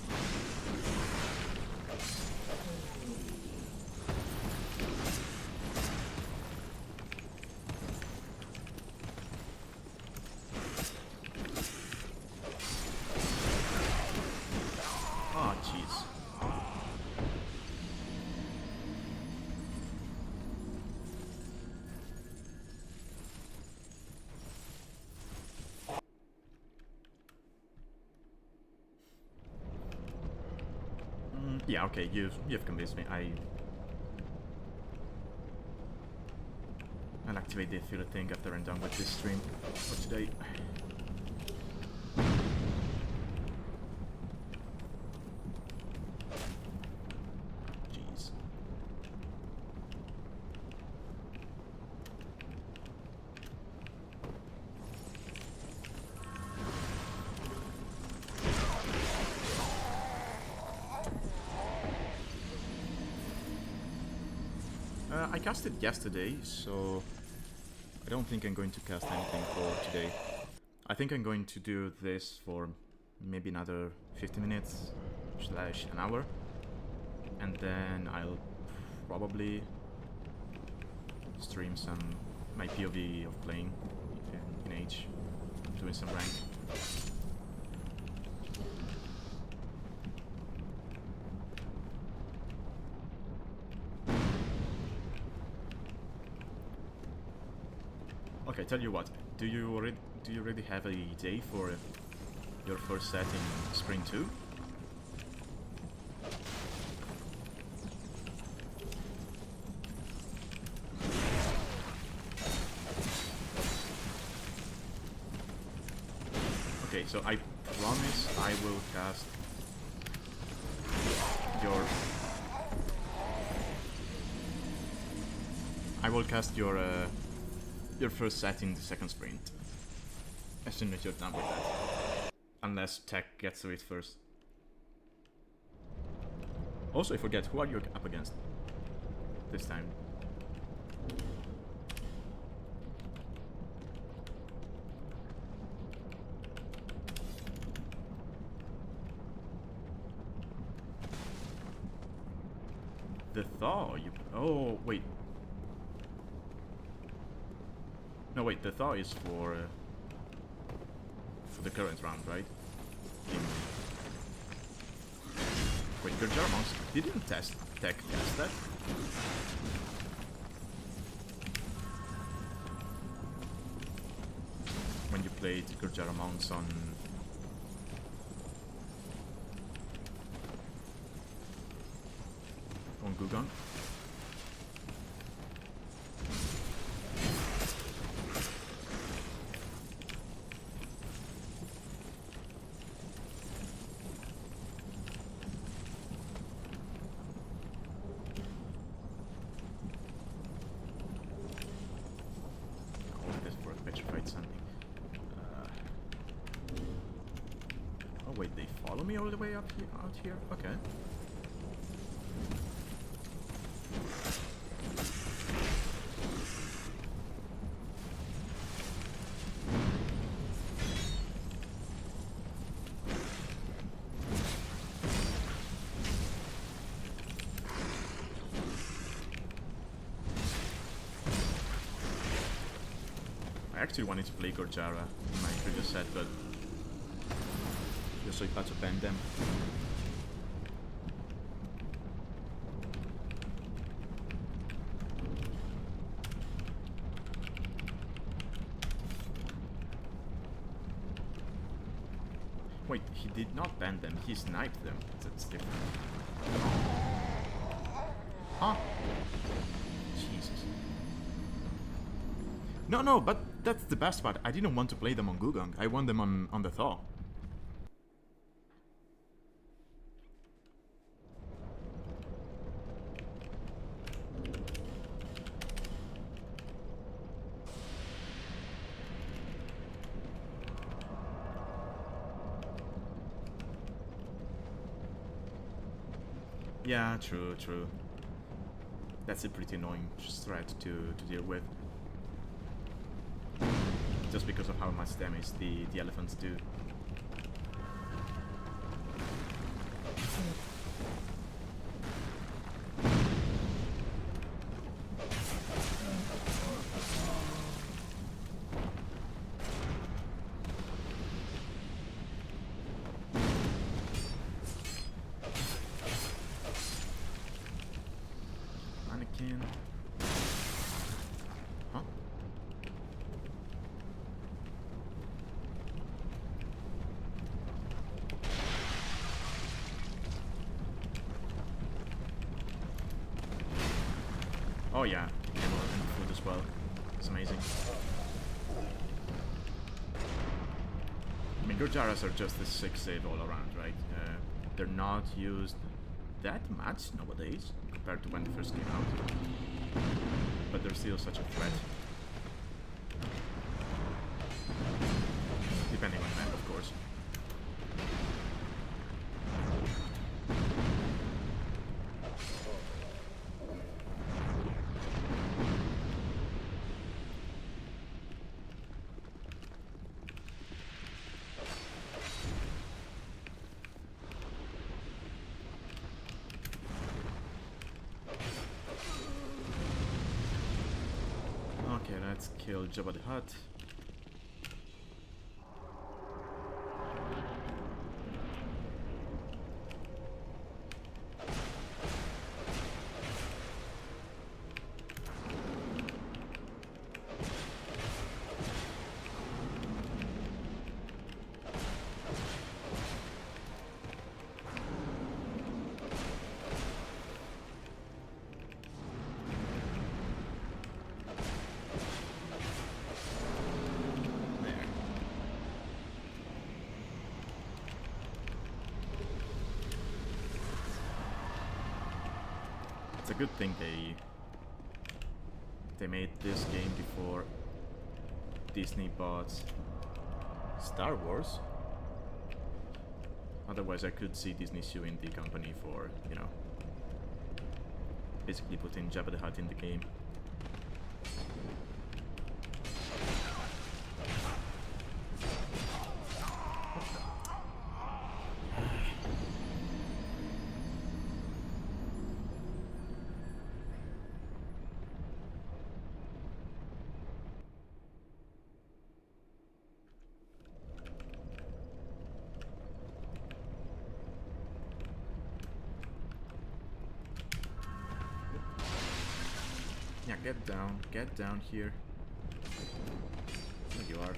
Oh, jeez. Yeah, okay, you've convinced me. I'll activate the affiliate thing after I'm done with this stream for today. Jeez. I cast it yesterday, so I don't think I'm going to cast anything for today. I think I'm going to do this for maybe another 50 minutes / an hour, and then I'll probably stream my POV of playing in Age, doing some rank. Okay, tell you what. Do you already have a day for your first set in Spring 2? Okay, so I promise I will cast your first set in the second sprint as soon as you're done with that. Unless Tech gets to it first. Also, I forget, who are you up against this time? The Thaw, oh, wait. No, wait, the Thaw is for the current round, right? Wait, Gurjar Monks didn't Tech cast that? When you played Gurjar Monks on... on Gugon. Wait, they follow me all the way up here, out here? Okay. I actually wanted to play Gorjara in my previous set, but just so I had to bend them. Wait, he did not bend them, he sniped them. That's different. Huh? Jesus. No, but that's the best part. I didn't want to play them on Gugong. I want them on the Thaw. Yeah, true. That's a pretty annoying threat to deal with. Just because of how much damage the elephants do. Mannequin. Huh? Oh yeah, and food as well. It's amazing. I mean, Gorjaras are just a 6-8 all around, right? They're not used that much nowadays compared to when they first came out. But they're still such a threat. Depending on the map, of course. Okay, let's kill Jabba the Hutt. It's a good thing they made this game before Disney bought Star Wars. Otherwise I could see Disney suing the company for, you know, basically putting Jabba the Hutt in the game. Yeah, get down here. There you are.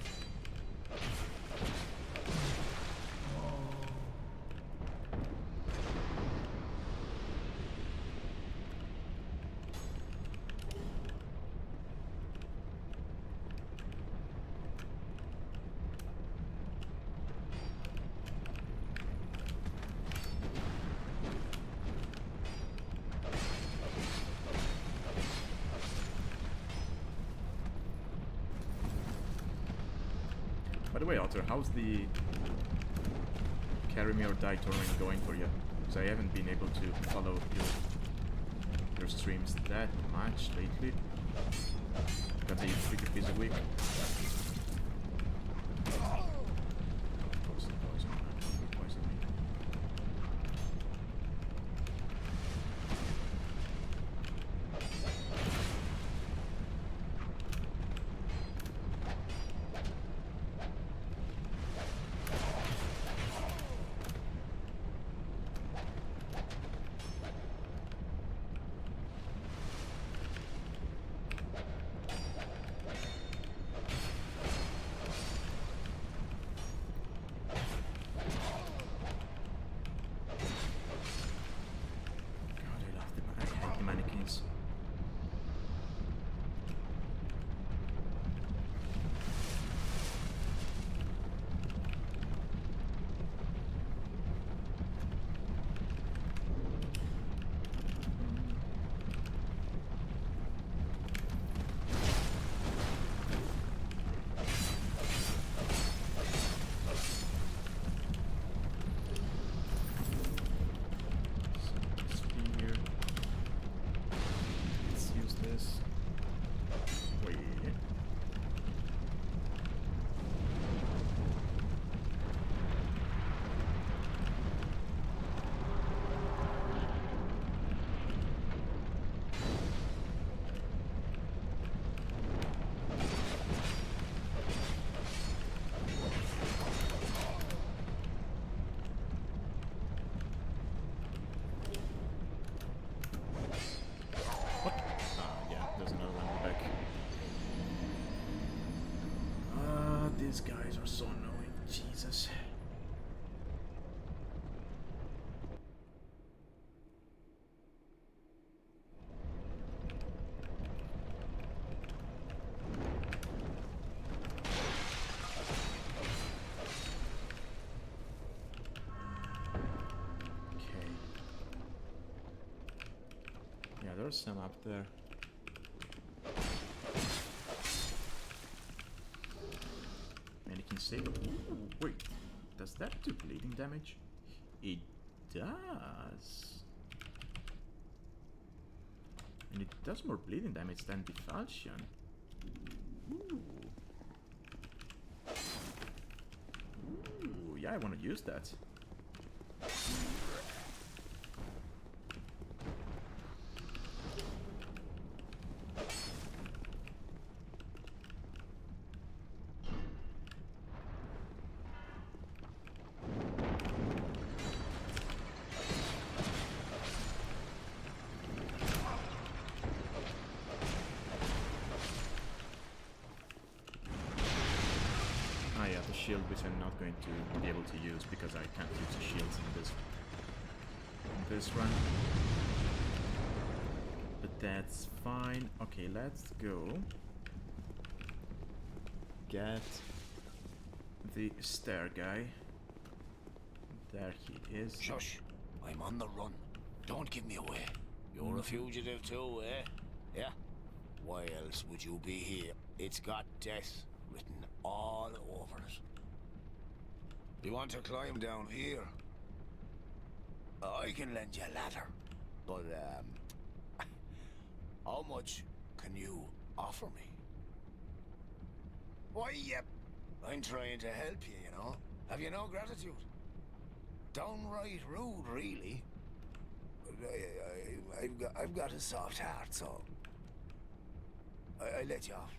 By the way, Otter, how's the Carry Me or Die tournament going for you? Because I haven't been able to follow your streams that much lately. Got a pretty busy week. Of course, the poison. Poison me. These guys are so annoying, Jesus. Okay. Yeah, there's some up there. Save. Ooh, wait, does that do bleeding damage? It does. And it does more bleeding damage than the Falchion. Ooh. Ooh, yeah, I want to use that. Shield, which I'm not going to be able to use because I can't use the shields in this run. But that's fine. Okay, let's go get the stair guy. There he is. Shush! I'm on the run. Don't give me away. You're a fugitive too, eh? Yeah? Why else would you be here? It's got death written all over it. You want to climb down here? I can lend you a ladder. But, how much can you offer me? Why, yep. I'm trying to help you, you know. Have you no gratitude? Downright rude, really. But I've got a soft heart, so I let you off.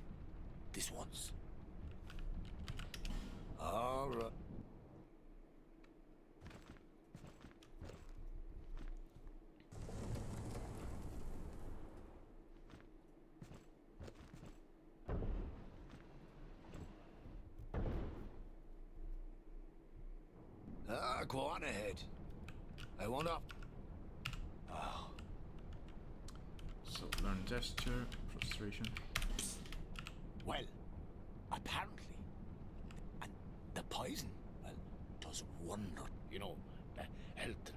This once. All right. Go on ahead. I won't up. Oh. So learn gesture, frustration. Well, apparently, and the poison, well, does wonder. You know, health.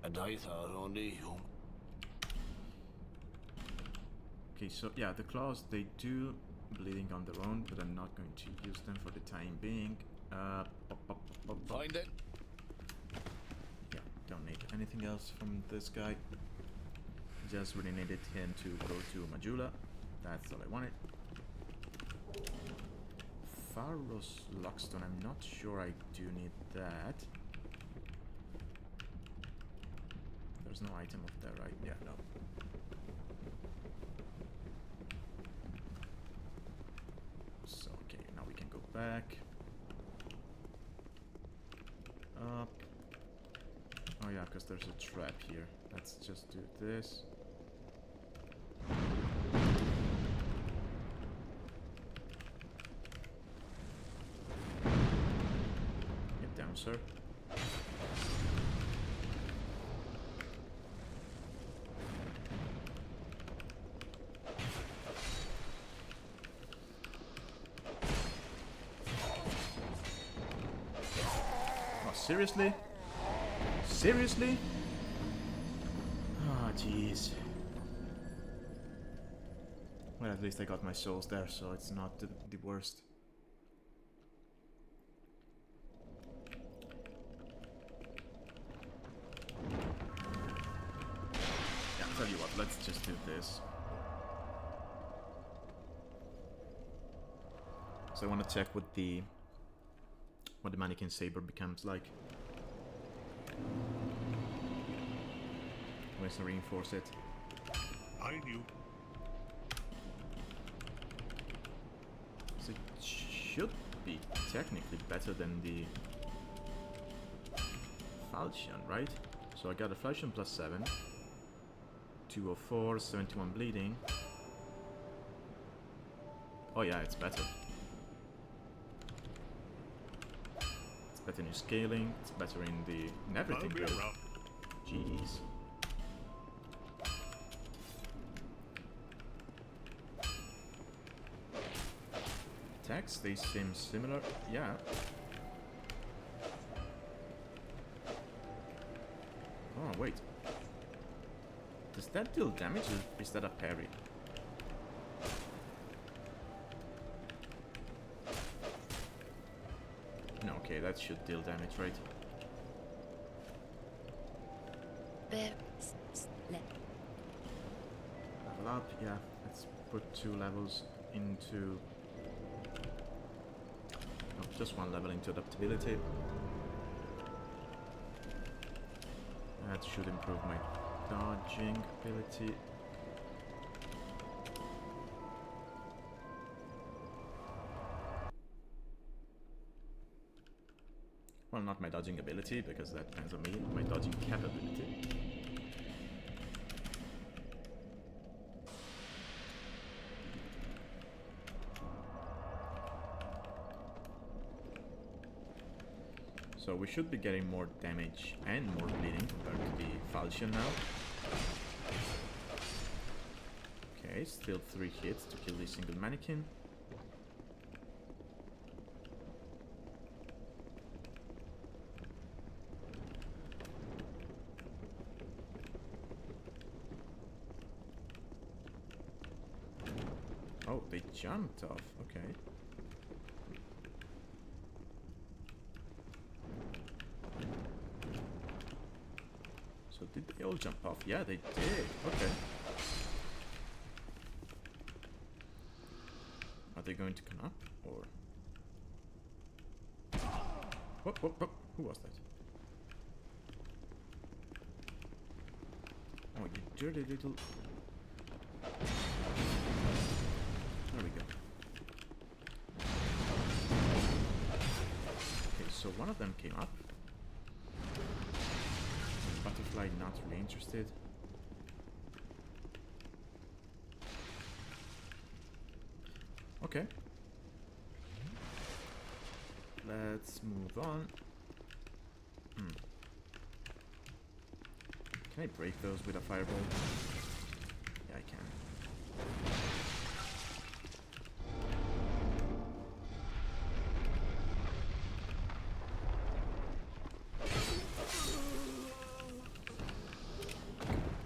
And I thought only you. Okay, so yeah, the claws, they do bleeding on their own, but I'm not going to use them for the time being. Find it. Yeah, don't need anything else from this guy. Just really needed him to go to Majula. That's all I wanted. Pharos Lockstone, I'm not sure I do need that. There's no item up there, right? Yeah, no. So, okay, now we can go back. Up. Oh yeah, because there's a trap here. Let's just do this. Get down, sir. Oh, seriously? Seriously? Ah, jeez. Well, at least I got my souls there, so it's not the worst. Yeah, tell you what, let's just do this. So I want to check what the mannequin saber becomes like. I'm going to reinforce it. I knew. So it should be technically better than the Falchion, right? So I got a Falchion plus 7, 204, 71 bleeding. Oh yeah, it's better. It's better in scaling, it's better in everything. I'll be Really. around. Jeez. Attacks, they seem similar. Yeah. Oh, wait. Does that deal damage or is that a parry? No, okay, that should deal damage, right? Level up, yeah. Let's put 2 levels into... No, just 1 level into adaptability. That should improve my dodging ability. Well, not my dodging ability, because that depends on me, my dodging capability. So we should be getting more damage and more bleeding compared to the Falchion now. Okay, still 3 hits to kill the single mannequin. Oh, they jumped off, okay. So did they all jump off? Yeah, they did. Okay. Are they going to come up, or... Whoop, whoop, whoop. Who was that? Oh, you dirty little... There we go. Okay, so one of them came up. Butterfly not really interested. Okay. Let's move on. Can I break those with a fireball? Yeah, I can.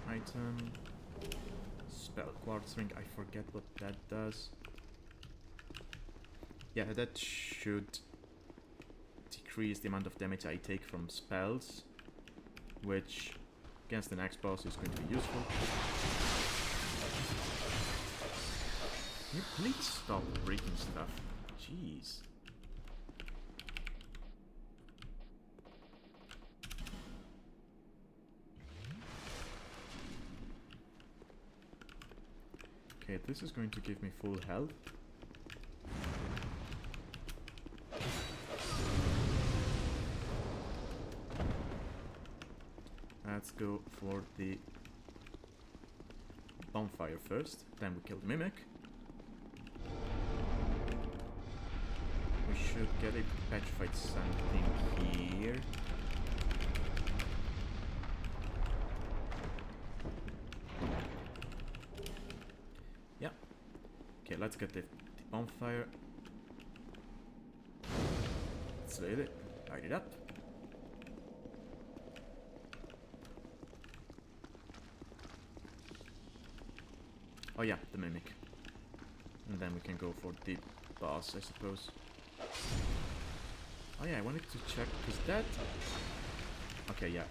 Item. Spell quartz ring. I forget what that does. Yeah, that should increase the amount of damage I take from spells, which against the next boss is going to be useful. Can you please stop breaking stuff? Jeez. Okay, this is going to give me full health. Let's go for the bonfire first, then we kill the mimic. We should get a petrified something here. Yeah. Okay, let's get the bonfire. Let's light it up. Oh yeah, the mimic. And then we can go for the boss, I suppose. Oh yeah, I wanted to check, because that... Okay, yeah.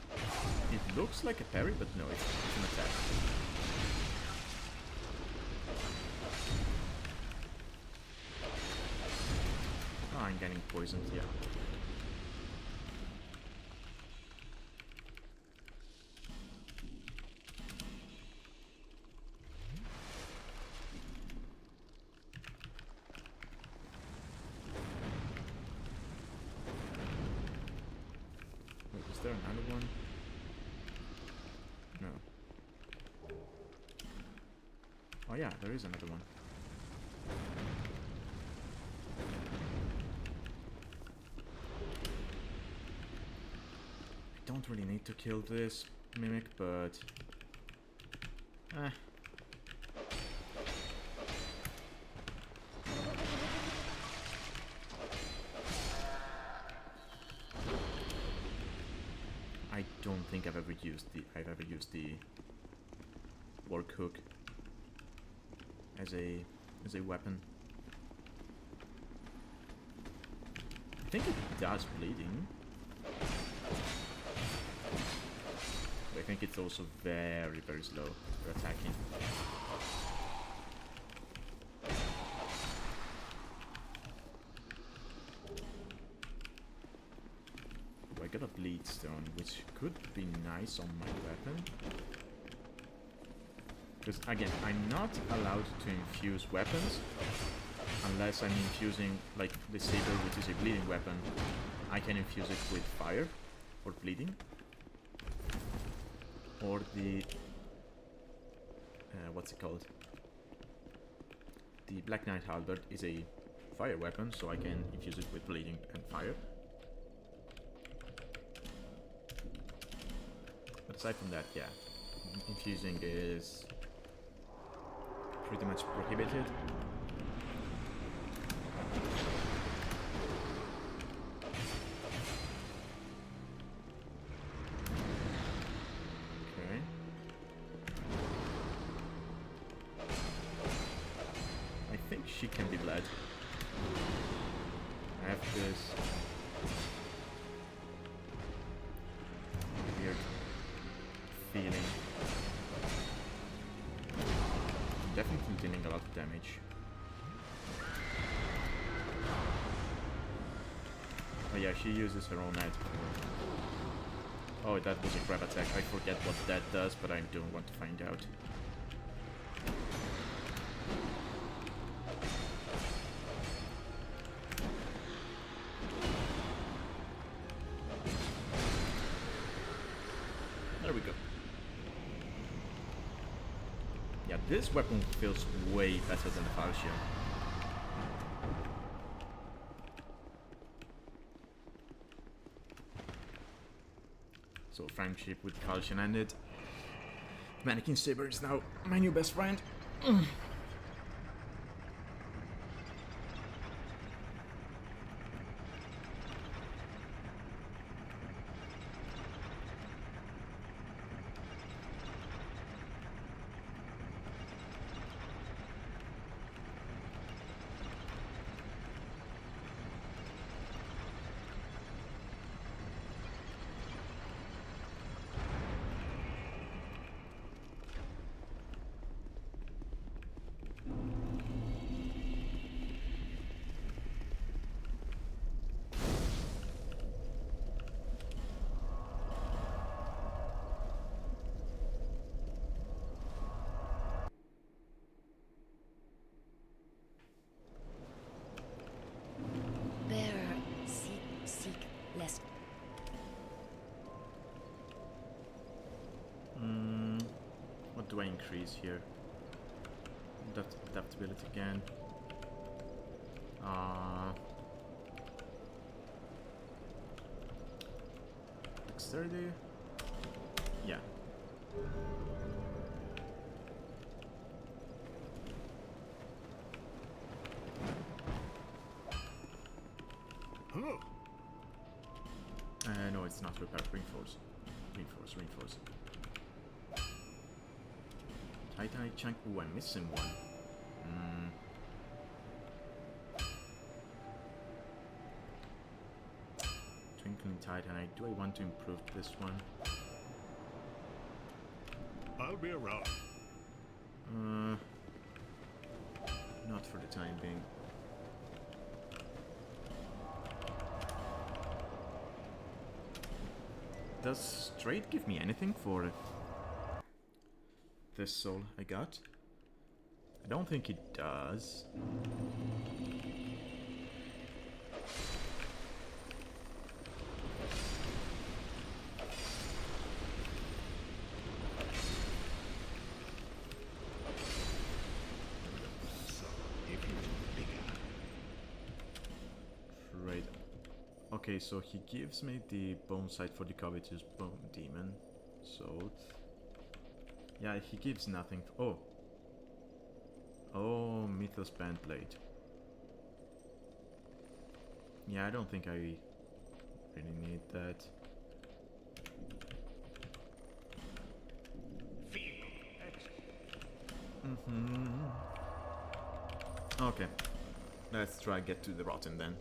It looks like a parry, but no, it's an attack. Oh, I'm getting poisoned, yeah. Is there another one? No. Oh yeah, there is another one. I don't really need to kill this mimic, but... I don't think I've ever used the work hook as a weapon. I think it does bleeding. But I think it's also very, very slow for attacking. I got a bleed stone, which could be nice on my weapon. Because again, I'm not allowed to infuse weapons unless I'm infusing, like the saber, which is a bleeding weapon. I can infuse it with fire for bleeding, or the what's it called? The Black Knight Halberd is a fire weapon, so I can infuse it with bleeding and fire. But aside from that, yeah, infusing is pretty much prohibited. Okay. I think she can be bled. I have this weird feeling. Definitely dealing a lot of damage. Oh yeah, she uses her own head. Oh, that was a grab attack. I forget what that does, but I don't want to find out. There we go. Yeah, this weapon feels way better than the Falchion. So friendship with Falchion ended. Mannequin Saber is now my new best friend. increase here. Adaptability again. Dexterity? Yeah. No, it's not repair. Reinforce. Reinforce. Titanite chunk. Ooh, I'm missing one. Twinkling Titanite. Do I want to improve this one? I'll be around. Not for the time being. Does Straight give me anything for this soul I got? I don't think it does. Right. Okay, so he gives me the bone sight for the covetous bone demon. So yeah, he gives nothing. Oh, Mythos band blade. Yeah, I don't think I really need that. Okay, let's try get to the rotten then.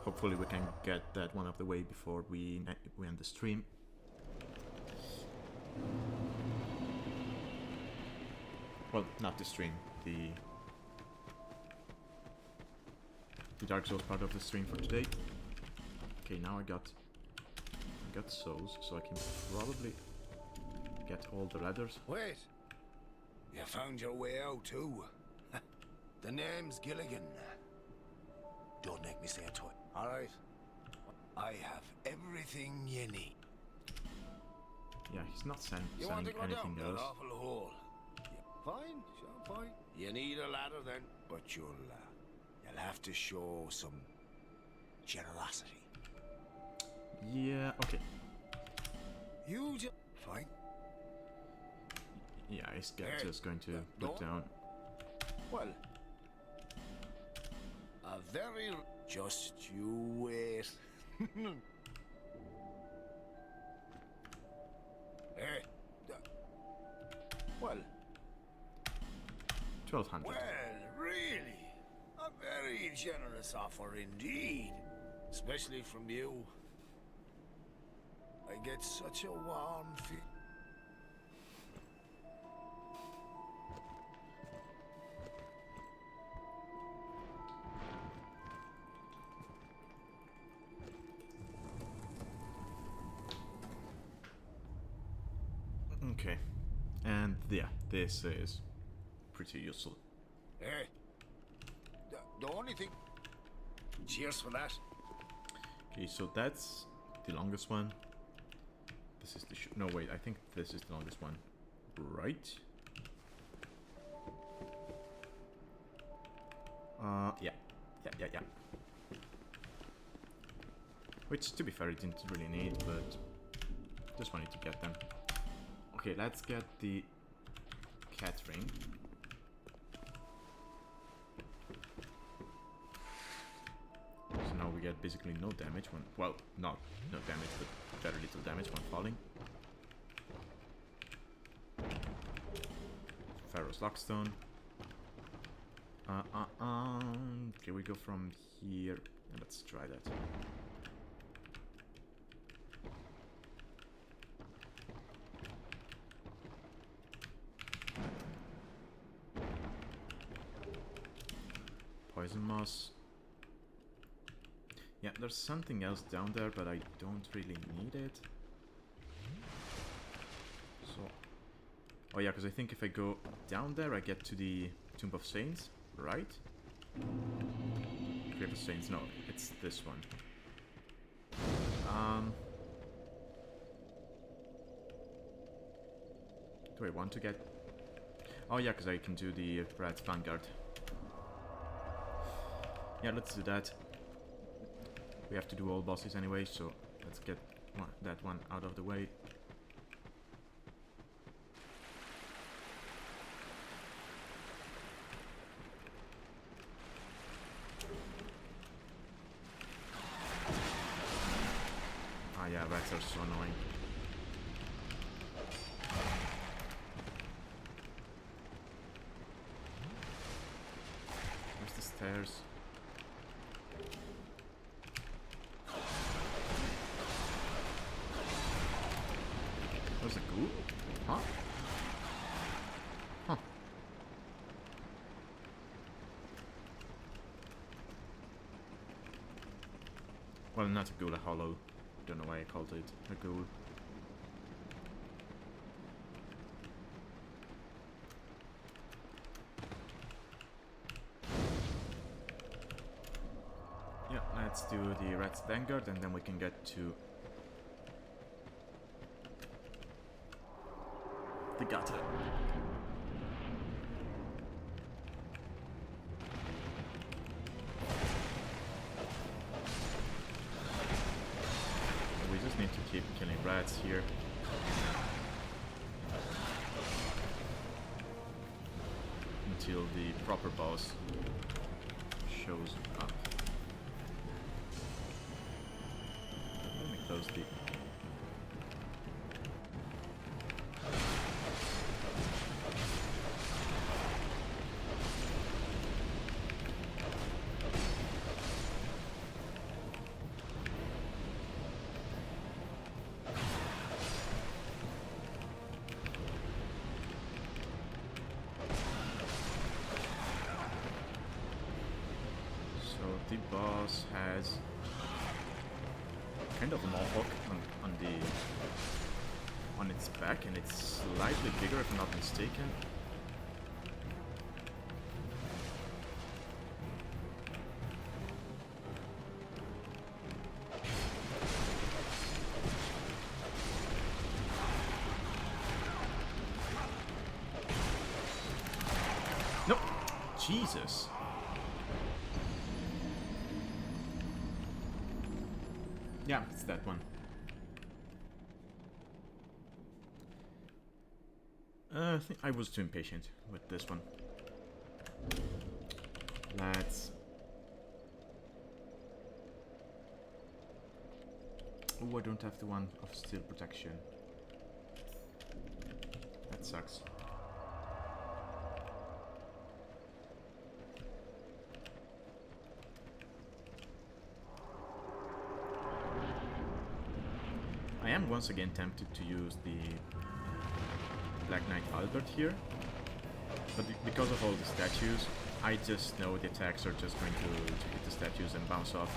Hopefully we can get that one out of the way before we end the stream. Well, not the stream, the Dark Souls part of the stream for today. Okay, now I got souls, so I can probably get all the ladders. Wait! You found your way out too. The name's Gilligan. Don't make me say it twice. Alright. I have everything you need. Yeah, he's not saying You want to go anything down that else. awful hole? Fine, sure, fine. You need a ladder then, but you'll have to show some generosity. Yeah, okay. You just fine. Yeah, he's Hey, just going to no. put down. Well, a very just you wait. Hey, well, 1200. well, really, a very generous offer indeed, especially from you. I get such a warm feel. Okay, and yeah, this is pretty useful. Hey, the only thing. Cheers for that. Okay, so that's the longest one. This is the no wait, I think this is the longest one, right? Yeah. Which, to be fair, it didn't really need, but just wanted to get them. Okay, let's get the cat ring. So now we get basically no damage when, well, not no damage, but very little damage when falling. Pharaoh's Lockstone. Okay, we go from here. Let's try that. Poison moss. Yeah, there's something else down there, but I don't really need it. So, oh yeah, because I think if I go down there, I get to the Tomb of Saints, right? Grave of Saints, no, it's this one. Do I want to get Oh yeah, because I can do the Rat Vanguard. Yeah, let's do that. We have to do all bosses anyway, so let's get that one out of the way. Ah yeah, rats are so annoying. Where's the stairs? There's a ghoul? Huh? Huh. Well, not a ghoul, a hollow. Don't know why I called it a ghoul. Yeah, let's do the Rat's Vanguard and then we can get to the gutter. We just need to keep killing rats here. Until the proper boss shows up. Let me close the... The boss has kind of a mohawk on its back, and it's slightly bigger if I'm not mistaken. No, Jesus. Yeah, it's that one. I think I was too impatient with this one. Let's... Oh, I don't have the one of steel protection. That sucks. I am once again tempted to use the Black Knight Albert here, but because of all the statues, I just know the attacks are just going to hit the statues and bounce off,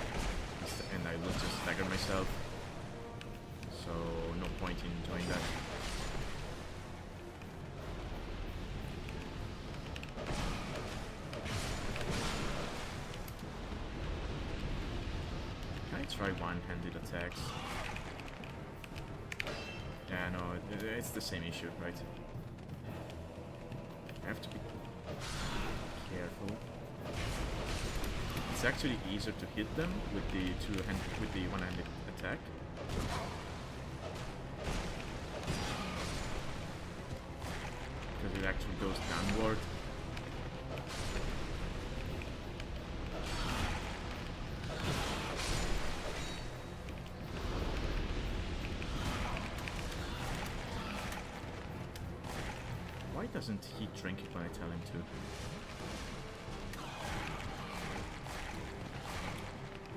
and I will just stagger myself, so no point in doing that. Can I try one-handed attacks? Yeah, no, it's the same issue, right? I have to be careful. It's actually easier to hit them with the one-handed attack. Because it actually goes downward. Why doesn't he drink it when I tell him to?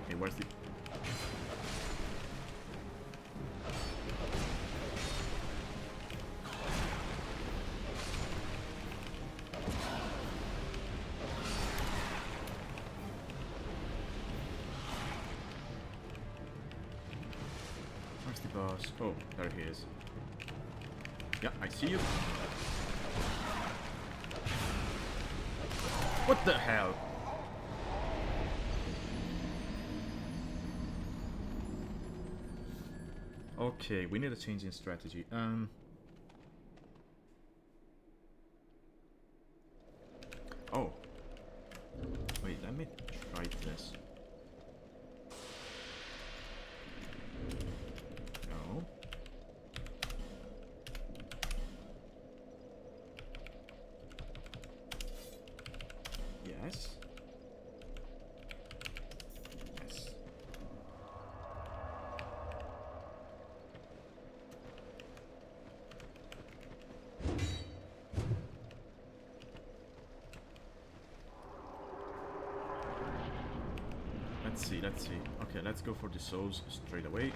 Okay, where's the... Where's the boss? Oh, there he is. Yeah, I see you. What the hell? Okay, we need a change in strategy. see, let's see. Okay, let's go for the souls straight away.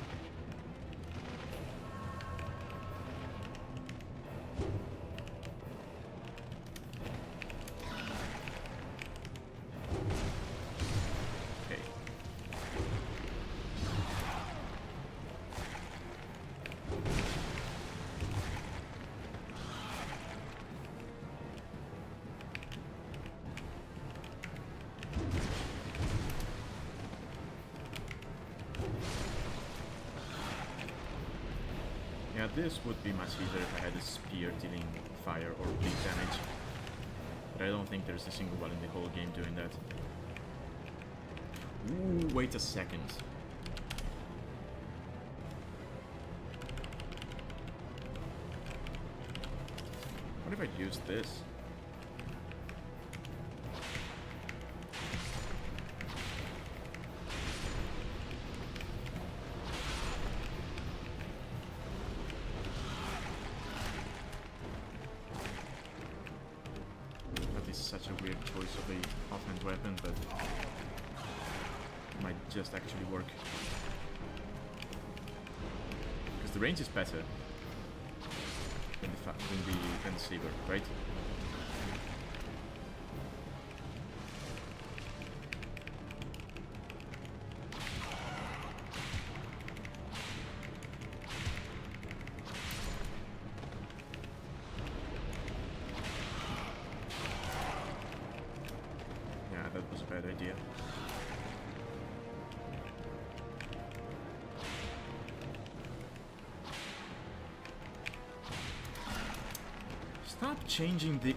Okay. Yeah, this would be much easier if I had a spear dealing fire or bleed damage. But I don't think there's a single one in the whole game doing that. Ooh, wait a second. What if I use this? Such a weird choice of a offhand weapon, but it might just actually work. Because the range is better than the saber, right? That was a bad idea. Stop changing the...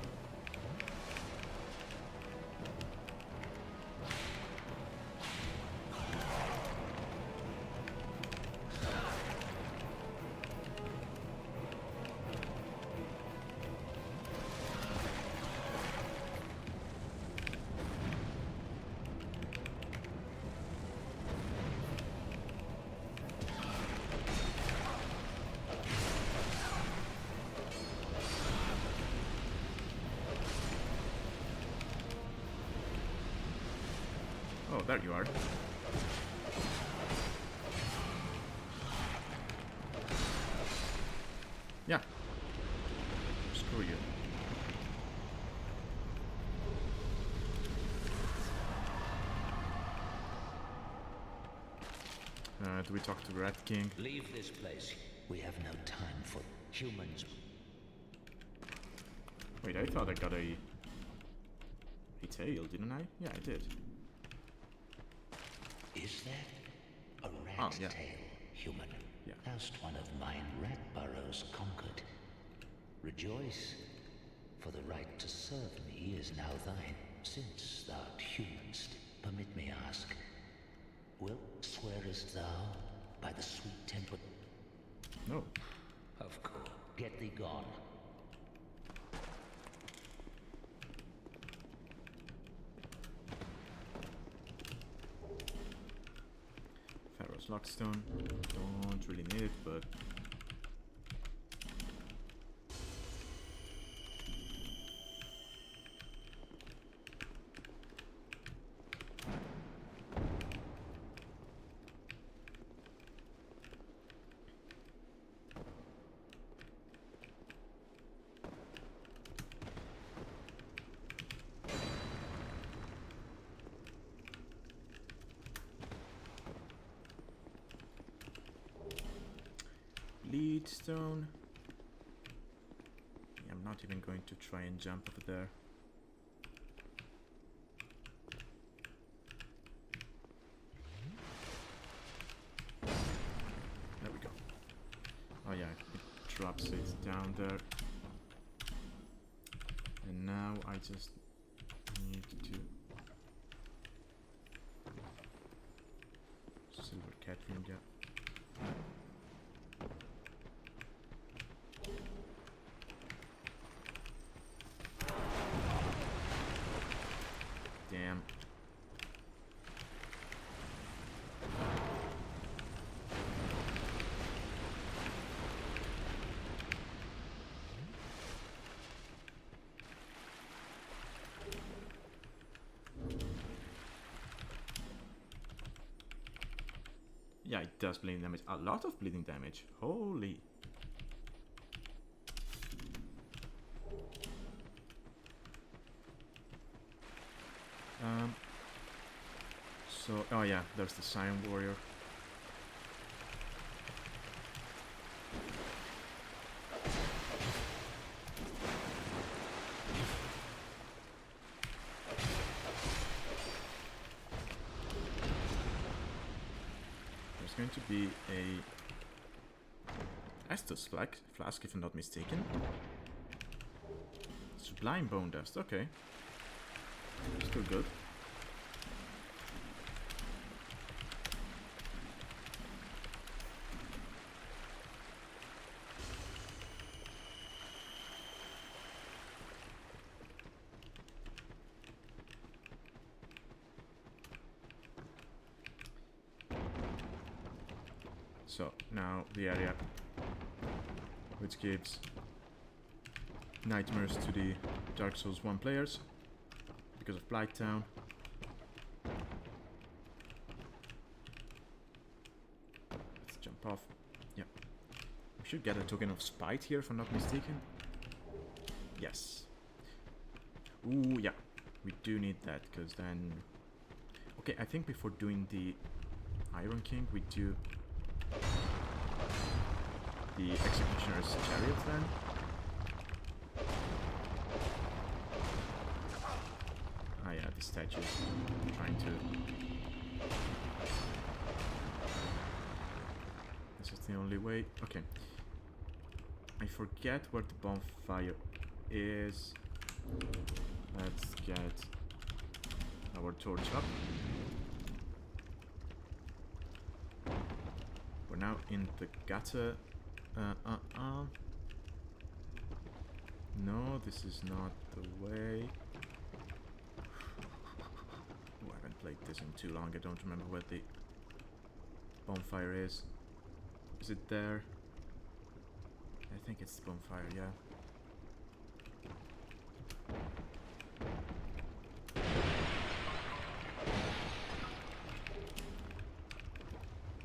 Oh, there you are. Yeah. Screw you. Do we talk to Rat King? Leave this place. We have no time for humans. Wait, I thought I got a tail, didn't I? Yeah, I did. Is that a rat's tail, human? Yeah. Last one of mine rat burrows conquered. Rejoice, for the right to serve me is now thine. Since thou art humanst, permit me ask, swearest thou by the sweet temple? No. Of course. Get thee gone. Pharaoh's Lockstone. Don't really need it, but... Stone. Yeah, I'm not even going to try and jump over there. There we go. Oh yeah, it drops it down there. And now I just need to... Silver cat ring, yeah. Damn. it does bleeding damage. A lot of bleeding damage. Holy. So, oh yeah, there's the Scion Warrior. There's going to be a Estus flask, if I'm not mistaken. Sublime Bone Dust, okay. Still good. So, now the area which gives nightmares to the Dark Souls 1 players because of Blighttown. Let's jump off. Yep. We should get a token of spite here if I'm not mistaken. Yes. Ooh, yeah. We do need that because then... Okay, I think before doing the Iron King we do the Executioner's Chariot then. Ah yeah, the statues trying to... This is the only way. Okay. I forget where the bonfire is. Let's get our torch up. We're now in the gutter. No, this is not the way. Oh, I haven't played this in too long. I don't remember where the bonfire is. Is it there? I think it's the bonfire, yeah.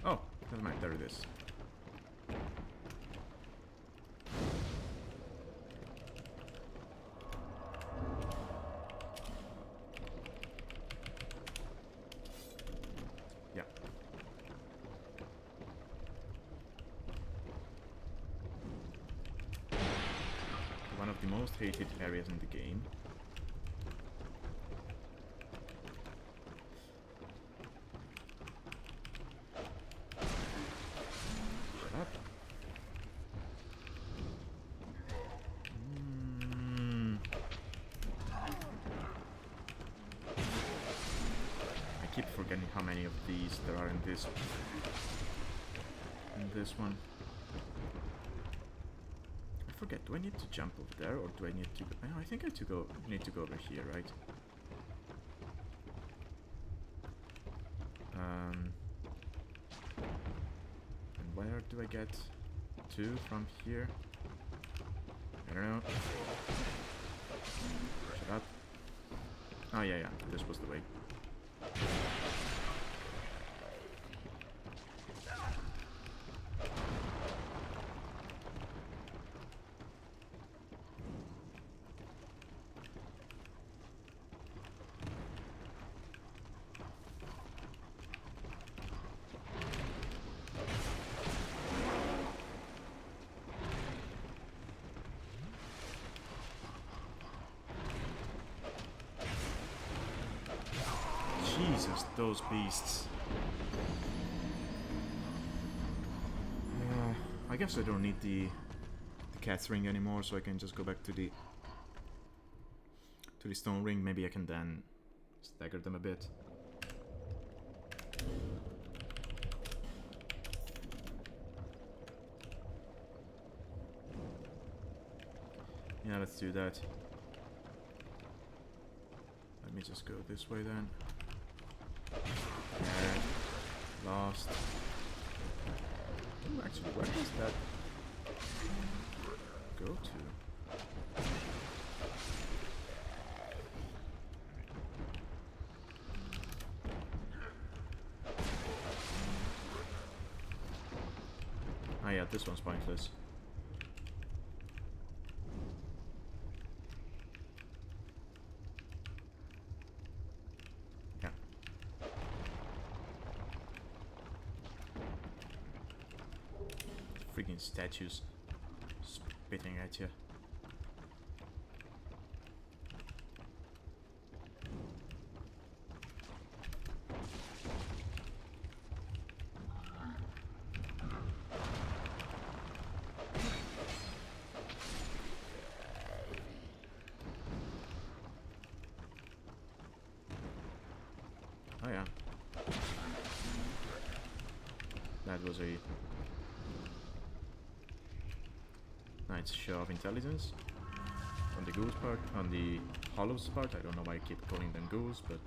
Oh, never mind, there it is. Yeah. One of the most hated areas in the game. I keep forgetting how many of these there are in this one. I forget, do I need to jump over there or do I need to go? Oh, I think I need to go over here, right? And where do I get to from here? I don't know. Shut up. Oh yeah, this was the way. Jesus, those beasts. I guess I don't need the cat's ring anymore, so I can just go back to the stone ring. Maybe I can then stagger them a bit. Yeah, let's do that. Let me just go this way then. There. Lost. Ooh, actually, where does that go to? yeah, this one's pointless. Yeah. Freaking statues spitting at you. Oh yeah. That was a nice show of intelligence on the ghouls part, on the hollows part. I don't know why I keep calling them ghouls, but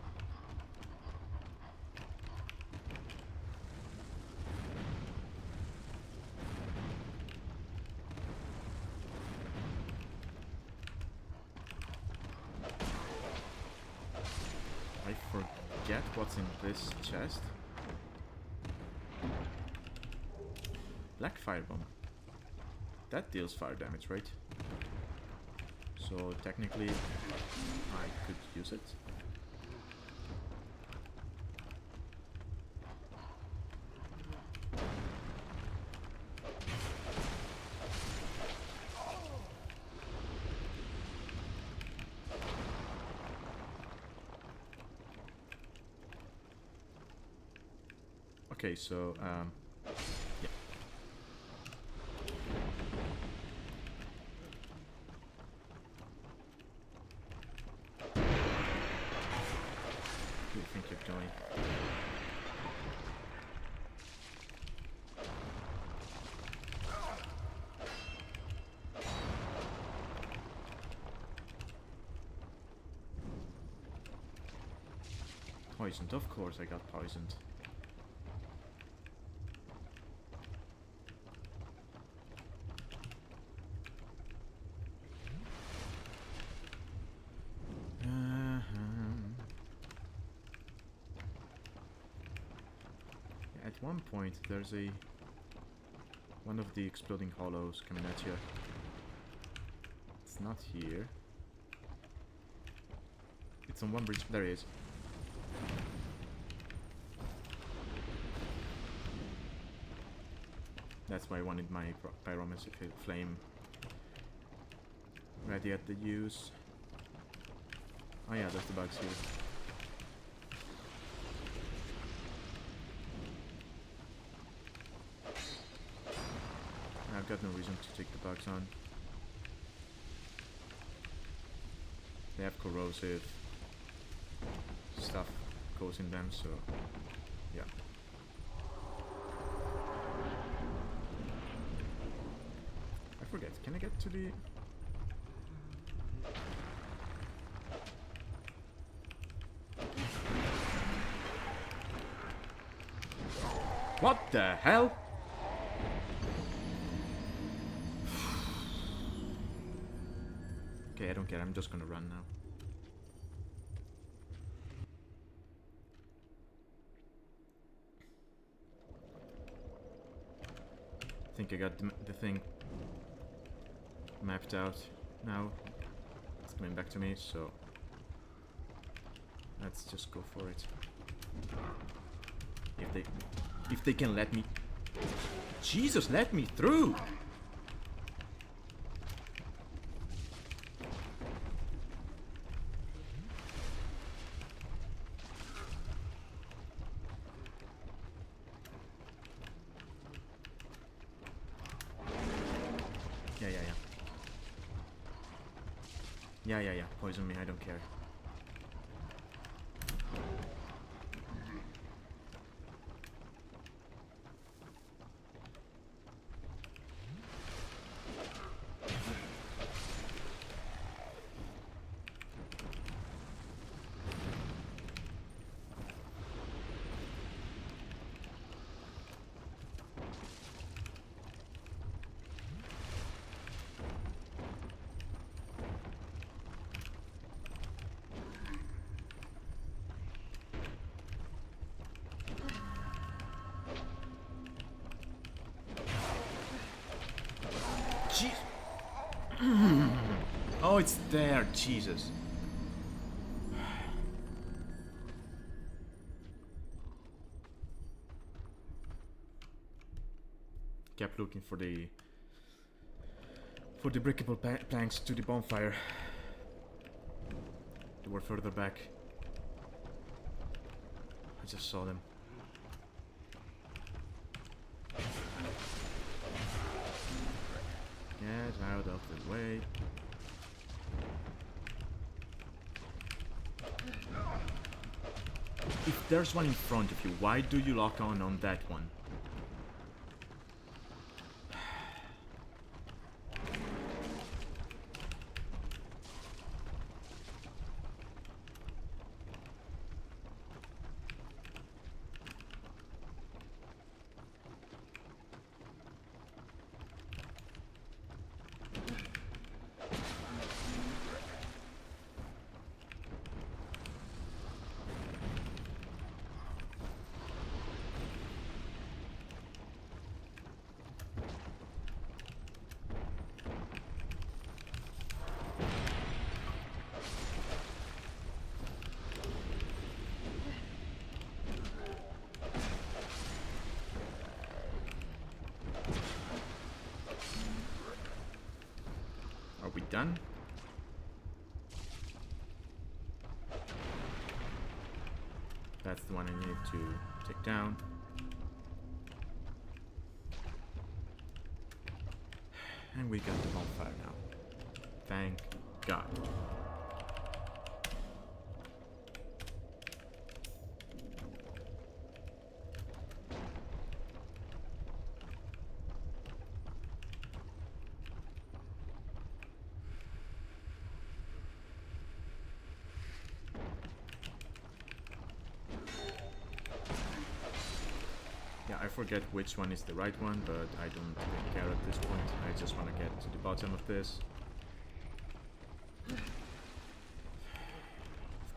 I forget what's in this chest. Black firebomb. That deals fire damage, right? So technically I could use it. Okay, so yeah. Where do you think you're going? Poisoned, of course I got poisoned. At one point there's one of the exploding hollows coming at you. It's not here. It's on one bridge. There it is. That's why I wanted my pyromancy flame ready at the use. Oh yeah, there's the bugs here. I've got no reason to take the bugs on. They have corrosive stuff goes in them, so yeah. I forget, can I get to the... What the hell? Okay, I don't care, I'm just gonna run now. I think I got the thing mapped out now. It's coming back to me, so let's just go for it. If they can let me... Jesus, let me through! Yeah. Poison me, I don't care. Jeez. Oh, it's there. Jesus. Kept looking for the breakable planks to the bonfire. They were further back. I just saw them. Get out of the way. If there's one in front of you, why do you lock on that one? Are we done? That's the one I need to take down. And we got the bonfire now. Thank God. I forget which one is the right one, but I don't really care at this point. I just want to get to the bottom of this. Of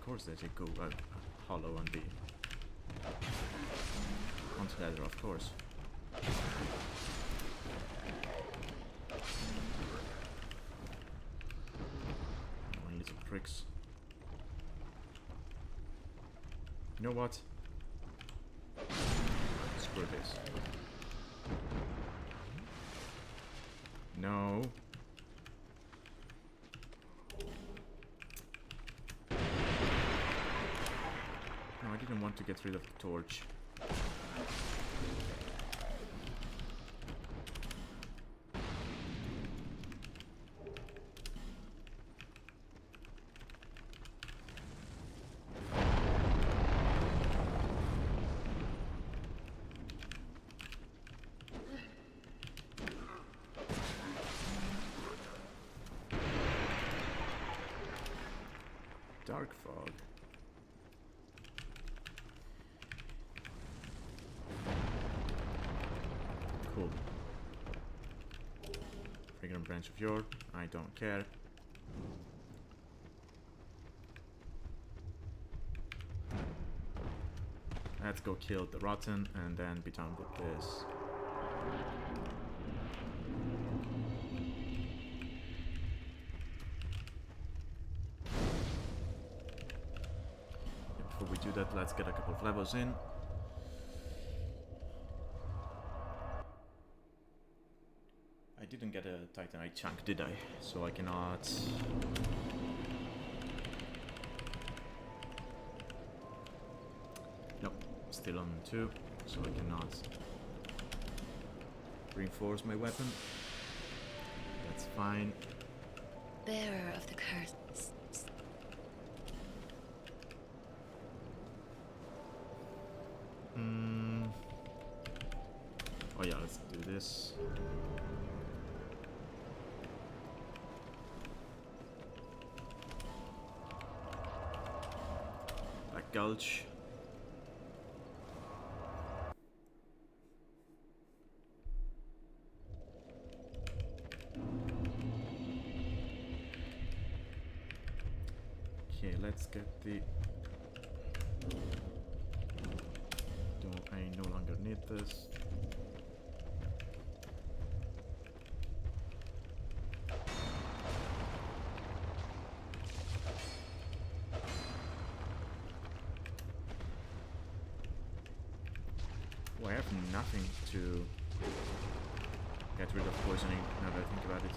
course there's a hollow on the ladder, of course. Annoying little pricks. You know what? Screw this. No. No, I didn't want to get rid of the torch. Dark fog. Cool. Fragrant branch of yore. I don't care. Let's go kill the rotten and then be done with this. Before we do that, let's get a couple of levels in. I didn't get a Titanite chunk, did I? So I cannot... Nope, still on 2, so I cannot reinforce my weapon. That's fine. Bearer of the curse. Oh yeah, let's do this. Black Gulch. Okay, let's get the... I no longer need this. Oh, I have nothing to get rid of poisoning now that I think about it.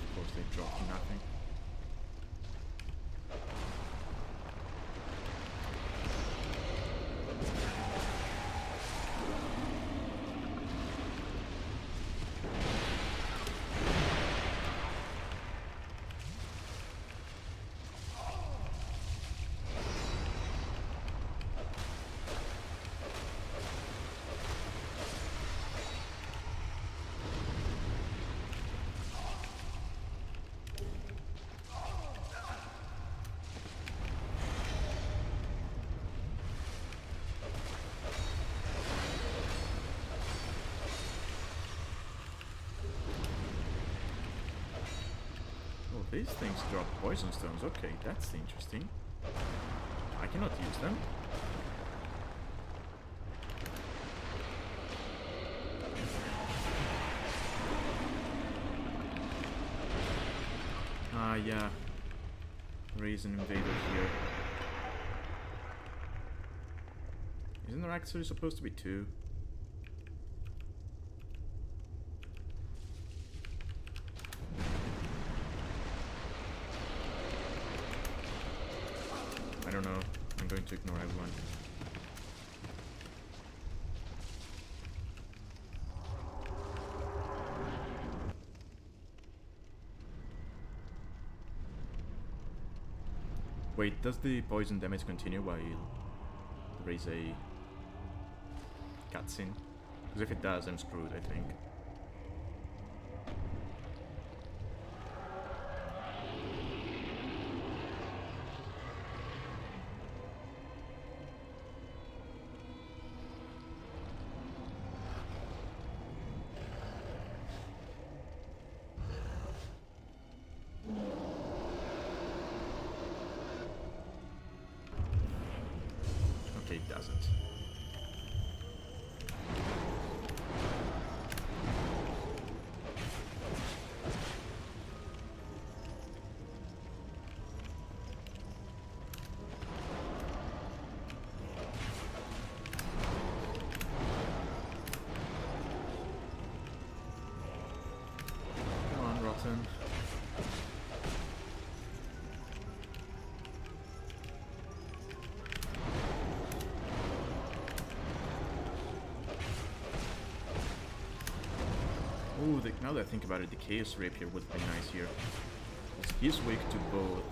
Of course, they dropped nothing. These things drop poison stones. Okay, that's interesting. I cannot use them. Ah, yeah. There is an invader here. Isn't there actually supposed to be two? I don't know. I'm going to ignore everyone. Wait, does the poison damage continue while there is a cutscene? Because if it does, I'm screwed, I think. Okay, it doesn't. Come on, Rotten. Ooh, now that I think about it, the Chaos Rapier would be nice here. He's weak to both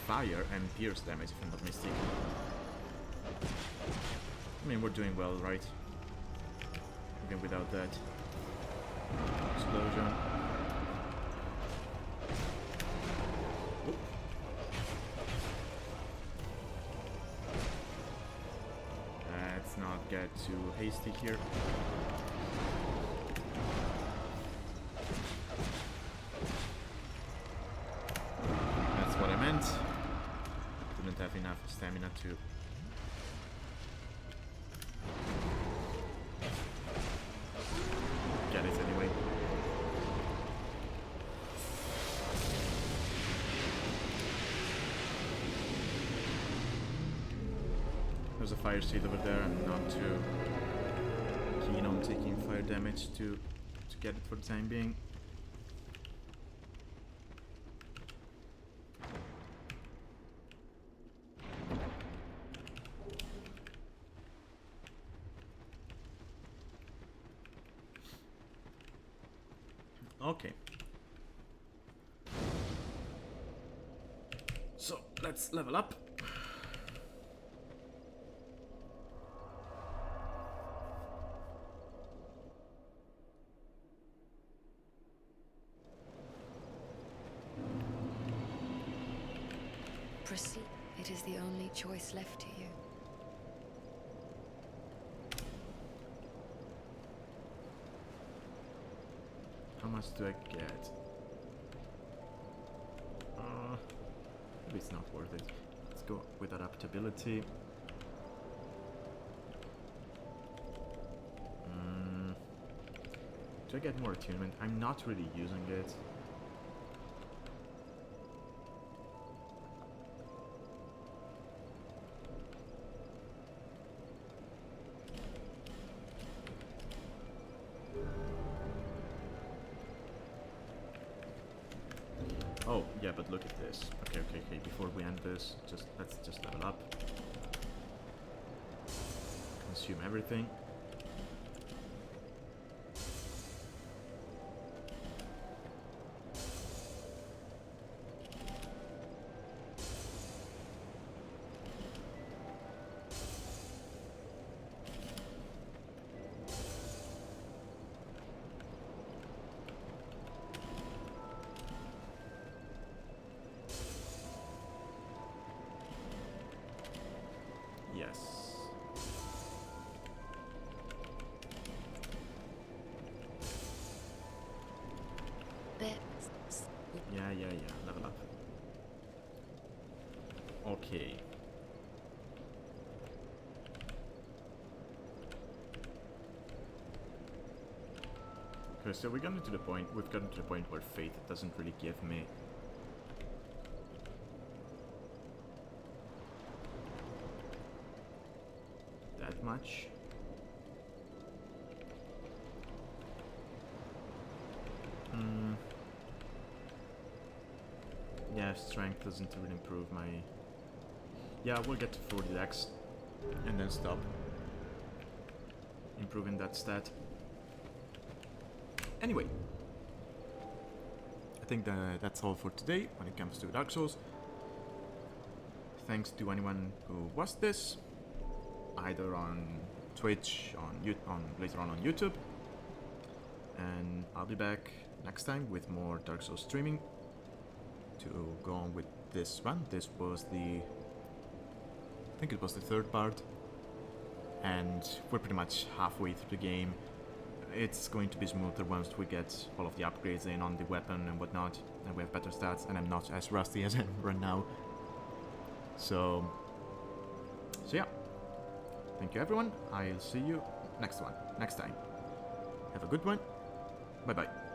fire and pierce damage, if I'm not mistaken. I mean, we're doing well, right? Even without that. Explosion. Oop. Let's not get too hasty here. Didn't have enough stamina to get it anyway. There's a fire seed over there. I'm not too keen on taking fire damage to get it for the time being. Okay. So, let's level up. Proceed. It is the only choice left to you. How much do I get? Maybe it's not worth it. Let's go with adaptability. Do I get more attunement? I'm not really using it. Oh, yeah, but look at this. Okay, before we end this, let's just level up. Consume everything. Yes. Yeah, level up. Okay. Okay, so we've gotten to the point where Faith doesn't really give me that much. Yeah, strength doesn't really improve my... Yeah, we'll get to 40 dex and then stop improving that stat. Anyway, I think that's all for today when it comes to Dark Souls. Thanks to anyone who watched this, either on Twitch, later on YouTube, and I'll be back next time with more Dark Souls streaming to go on with this one. This was I think it was the third part, and we're pretty much halfway through the game. It's going to be smoother once we get all of the upgrades in on the weapon and whatnot, and we have better stats, and I'm not as rusty as I am right now. So yeah, thank you everyone. I'll see you next time. Have a good one. Bye bye.